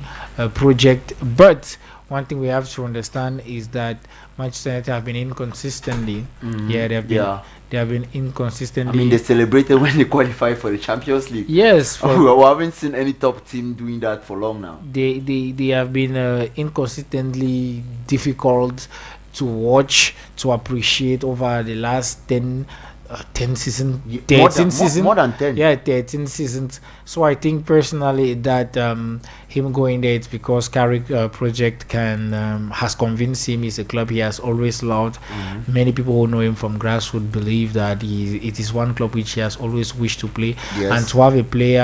project. But one thing we have to understand is that Manchester United have been inconsistently. They have been inconsistently. I mean, they celebrated when they qualified for the Champions League. Yes, we haven't seen any top team doing that for long now. They have been inconsistently difficult to watch, to appreciate over the last 10 seasons. 13 seasons. More than 10. Yeah, 13 seasons. So I think personally that him going there, it's because Carrick project has convinced him. It's a club he has always loved. Many people who know him from grassroots believe that it is one club which he has always wished to play. And to have a player,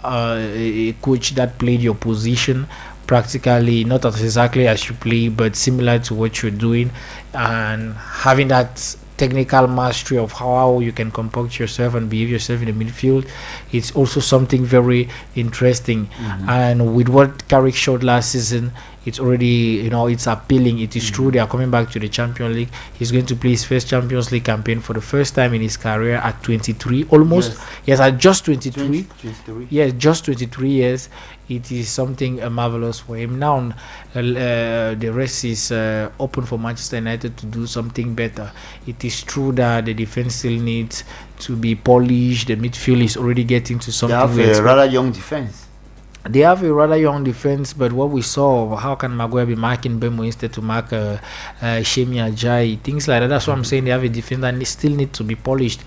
a coach that played your position practically, not exactly as you play, but similar to what you're doing, and having that technical mastery of how you can comport yourself and behave yourself in the midfield, it's also something very interesting. And with what Carrick showed last season, it's already, it's appealing. It is true they are coming back to the Champions League. He's going to play his first Champions League campaign for the first time in his career at 23 almost. Yes, at just 23. 23. Yes, just 23 years. It is something marvelous for him. Now the rest is open for Manchester United to do something better. It is true that the defense still needs to be polished. The midfield is already getting to something. They have a rather young defense. They have a rather young defense, but what we saw, how can Maguire be marking Bemo instead to mark Shemi Ajayi, things like that. That's what I'm saying. They have a defense that still need to be polished.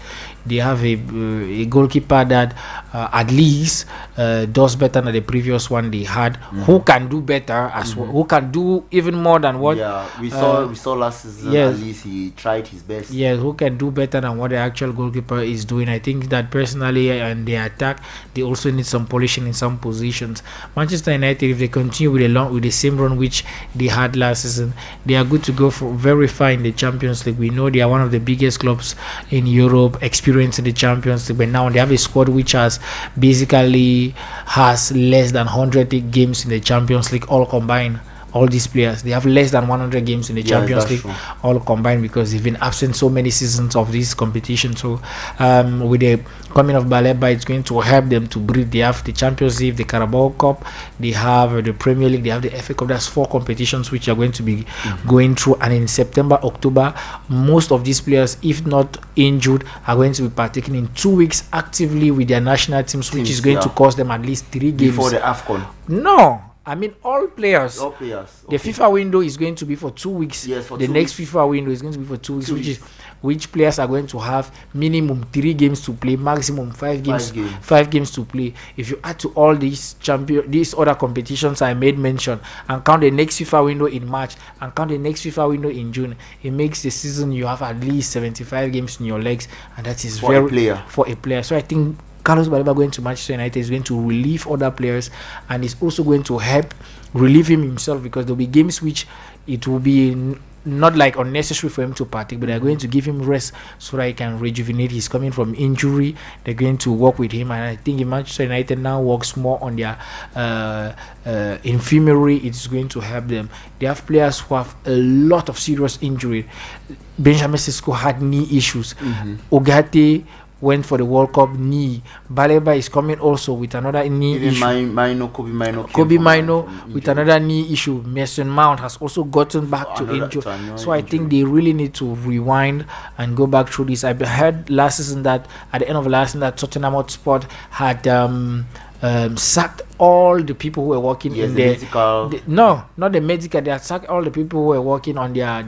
They have a goalkeeper that at least does better than the previous one they had. Who can do better as well? Who can do even more than what? Yeah, we saw last season. At least he tried his best. Yeah, who can do better than what the actual goalkeeper is doing? I think that personally, and the attack, they also need some polishing in some positions. Manchester United, if they continue with the same run which they had last season, they are good to go for very far in the Champions League. We know they are one of the biggest clubs in Europe, experiencing the Champions League, but now they have a squad which has basically less than 100 games in the Champions League all combined. all these players, they have less than 100 games in the Champions League, all combined, because they've been absent so many seasons of this competition. So with the coming of Baleba, it's going to help them to breathe. They have the Champions League, the Carabao Cup, they have the Premier League, they have the FA Cup. That's 4 competitions which are going to be going through. And in September, October, most of these players, if not injured, are going to be partaking in 2 weeks actively with their national teams, which is going to cost them at least 3 games before the AFCON. No, I mean all players. All players. The FIFA window is going to be for 2 weeks. Yes, for the 2 next weeks. FIFA window is going to be for 2 weeks, which players are going to have minimum 3 games to play, maximum 5 games. 5 games to play. If you add to all these other competitions I made mention, and count the next FIFA window in March, and count the next FIFA window in June, it makes the season you have at least 75 games in your legs, and that is for a player. So I think Carlos Baleba going to Manchester United is going to relieve other players, and is also going to help relieve him himself, because there will be games which it will be not like unnecessary for him to partake, but they're going to give him rest so that he can rejuvenate. He's coming from injury. They're going to work with him, and I think if Manchester United now works more on their infirmary, it's going to help them. They have players who have a lot of serious injury. Benjamin Sesko had knee issues. Ogate went for the World Cup, knee. Baleba is coming also with another knee issue. Kobe Mino with another knee issue. Mason Mount has also gotten back to injury. So I think they really need to rewind and go back through this. I heard last season that at the end of last season that Tottenham Hotspur had sacked all the people who were working in not the medical. They had sacked all the people who were working on their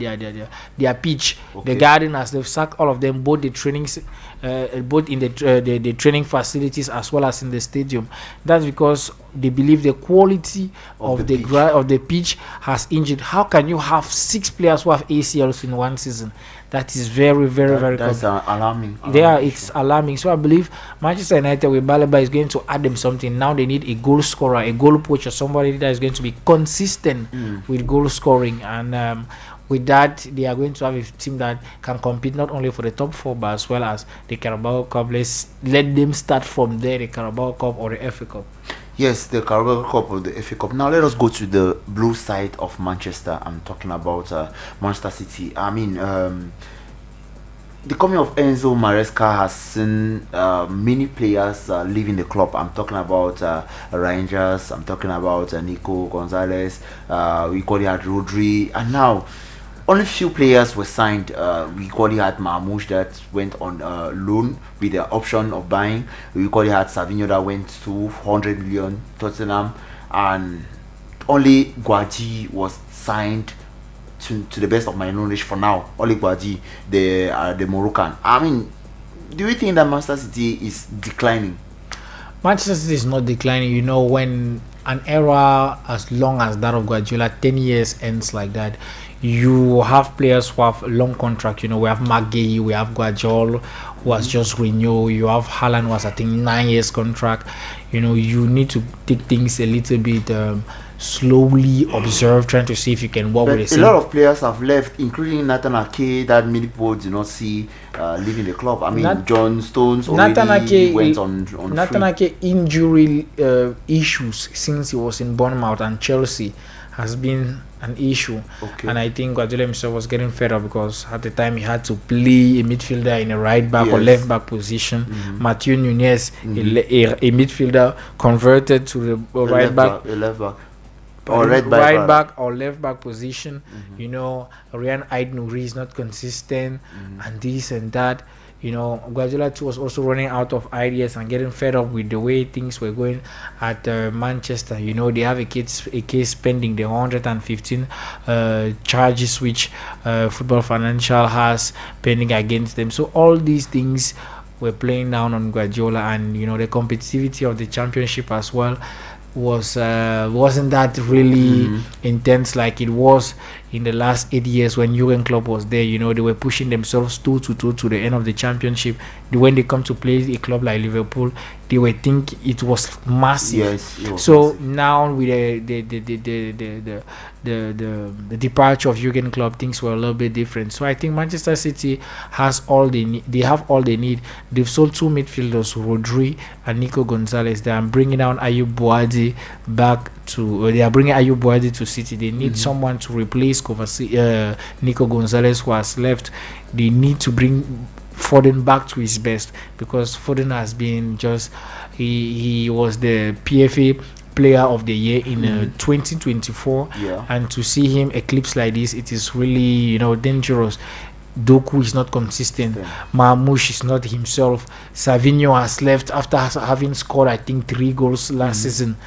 pitch, the gardeners. They've sacked all of them, both the trainings, both in the training facilities as well as in the stadium. That's because they believe the quality of the pitch has injured. How can you have 6 players who have ACLs in one season? That is very that's alarming. It's alarming. So I believe Manchester United with Baleba is going to add them something. Now they need a goal scorer, a goal poacher, somebody that is going to be consistent with goal scoring, and with that they are going to have a team that can compete not only for the top 4 but as well as the Carabao Cup. Let them start from there, the Carabao Cup or the FA Cup. Yes, the Carabao Cup or the FA Cup. Now let us go to the blue side of Manchester. I'm talking about Manchester City. I mean, the coming of Enzo Maresca has seen many players leaving the club. I'm talking about Rangers. I'm talking about Nico Gonzalez. We already had Rodri, and now only few players were signed. We already had Marmoush that went on loan with the option of buying. We already had Savinho that went to 100 million Tottenham, and only Guadji was signed to the best of my knowledge for now. Only Guadji, the Moroccan. I mean, do you think that Manchester City is declining? Manchester City is not declining. You know, when an era as long as that of Guardiola, 10 years ends like that, you have players who have long contract. You know, we have McGahey, we have Guardiola who has just renewed, you have Haaland who has I think 9 years contract. You know, you need to take things a little bit slowly, observe, trying to see if you can work with the same. A lot of players have left, including Nathan Ake, that many people did not see leaving the club. I mean, John Stones already went on Nathan Ake injury issues since he was in Bournemouth and Chelsea has been an issue, and I think Guardiola himself was getting fed up because at the time he had to play a midfielder in a right back or left back position. Matthew Nunez, a midfielder, converted to the right back, left back. Or right back or left back position. You know, Ryan Aït-Nouri is not consistent, and this and that. You know, Guardiola too was also running out of ideas and getting fed up with the way things were going at Manchester. You know, they have a case pending, the 115 charges which Football Financial has pending against them. So all these things were playing down on Guardiola, and you know, the competitivity of the championship as well wasn't that really intense like it was in the last 8 years when Jurgen Klopp was there. You know, they were pushing themselves toe to toe to the end of the championship. When they come to play a club like Liverpool, they were think it was massive. Yes, it was so massive. Now with the departure of Jurgen Klopp, things were a little bit different. So I think Manchester City has all they need. They have all they need. They've sold 2 midfielders, Rodri and Nico Gonzalez. They are bringing down Ayub Boadi back they are bringing Ayub Boadi to City. They need someone to replace Nico Gonzalez, who has left. They need to bring Foden back to his best, because Foden has been just he was the PFA player of the year in 2024, and to see him eclipse like this, it is really dangerous. Doku is not consistent. Marmoush is not himself. Savinho has left after having scored, I think, 3 goals last season.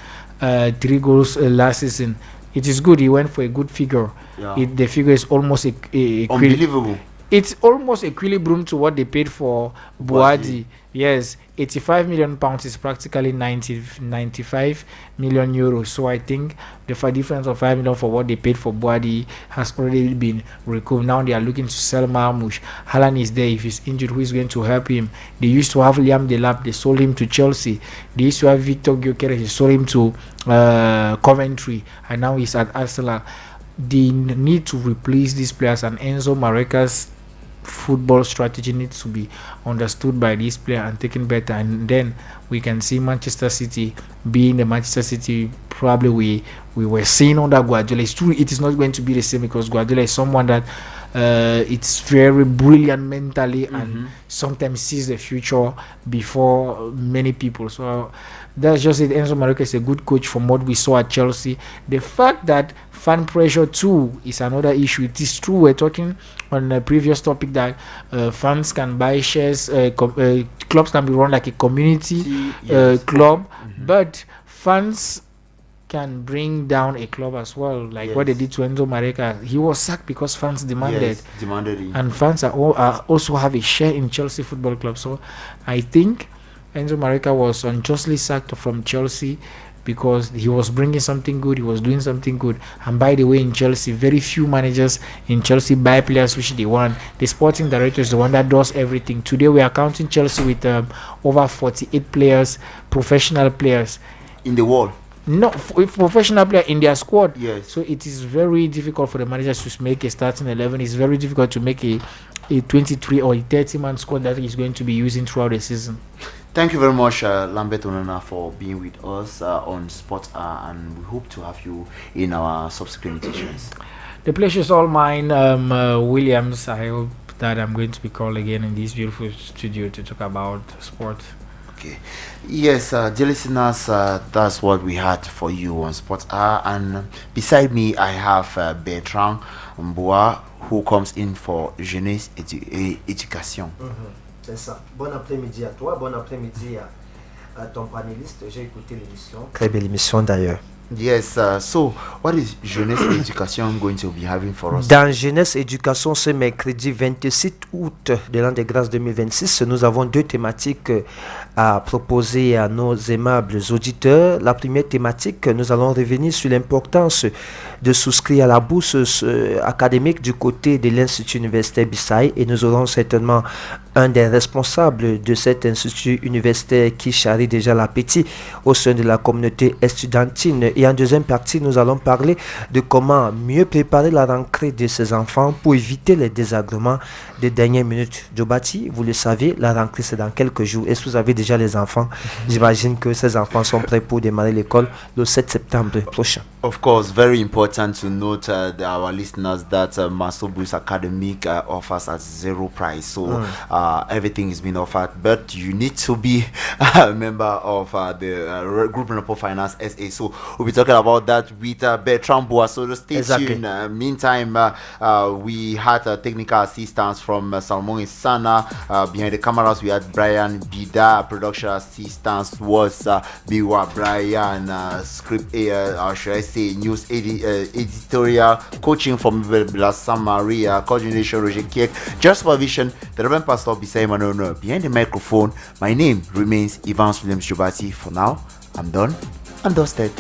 3 goals last season. It is good. He went for a good figure. The figure is almost unbelievable. It's almost equilibrium to what they paid for Boadi. Yes, 85 million pounds is practically 95 million euros. So I think the difference of 5 million for what they paid for Boadi has already been recovered. Now they are looking to sell Marmoush. Haaland is there. If he's injured, who is going to help him? They used to have Liam Delap. They sold him to Chelsea. They used to have Victor Gyökeres. They sold him to Coventry, and now he's at Arsenal. They need to replace these players, and Enzo Maresca's football strategy needs to be understood by this player and taken better, and then we can see Manchester City being the Manchester City probably we were seeing under Guardiola. It's true, it is not going to be the same, because Guardiola is someone that it's very brilliant mentally and sometimes sees the future before many people. So that's just it. Enzo Maresca is a good coach from what we saw at Chelsea. The fact that fan pressure too is another issue. It is true, we're talking on a previous topic that fans can buy shares, clubs can be run like a community club, but fans can bring down a club as well, like what they did to Enzo Maresca. He was sacked because fans demanded it. And fans are also have a share in Chelsea Football Club. So I think Enzo Maresca was unjustly sacked from Chelsea because he was bringing something good, he was doing something good. And by the way, in Chelsea, very few managers in Chelsea buy players which they want. The sporting director is the one that does everything. Today we are counting Chelsea with over 48 players, professional players in the world. No, professional player in their squad. Yes. So it is very difficult for the managers to make a starting 11. It's very difficult to make a 23 or a 30-man squad that is going to be using throughout the season. Thank you very much, Lambert Onana, for being with us on Sport, and we hope to have you in our subsequent editions. The pleasure is all mine, Williams. I hope that I'm going to be called again in this beautiful studio to talk about sport. Okay. Yes, dear listeners, that's what we had for you on Sport and beside me I have Bertrand Mboua, who comes in for Jeunesse Éducation. C'est ça. Bon après-midi à toi, bon après-midi à ton panéliste. J'ai écouté l'émission. Très belle émission d'ailleurs. Yes, so what is Jeunesse Éducation going to be having for us? Dans Jeunesse Éducation, ce mercredi 26 août de l'an de grâce 2026, nous avons 2 thématiques à proposer à nos aimables auditeurs. La première thématique, nous allons revenir sur l'importance de souscrire à la bourse académique du côté de l'Institut universitaire Bissaï, et nous aurons certainement un des responsables de cet institut universitaire qui charrie déjà l'appétit au sein de la communauté estudiantine. Et en deuxième partie, nous allons parler de comment mieux préparer la rentrée de ces enfants pour éviter les désagréments des dernières minutes. Jobati, vous le savez, la rentrée c'est dans quelques jours. Est-ce que vous avez déjà les enfants? J'imagine que ces enfants sont prêts pour démarrer l'école le 7 septembre prochain. Of course, very important to note our listeners that Masobus Academic offers at 0 price. So everything is being offered, but you need to be a member of the Group Renapo Finance SA. So we'll be talking about that with Bertrand Mboua. So stay tuned. Meantime, we had technical assistance from Salmon Isana. Behind the cameras, we had Brian Bida. Production assistance was Biwa Brian. Script, should I say, news editorial coaching from Blassa Maria. Coordination Roger Kiek. Just supervision, the Reverend Pastor Bissaï Manono. Behind the microphone, my name remains Evans Williams Jobati. For now, I'm done and dusted.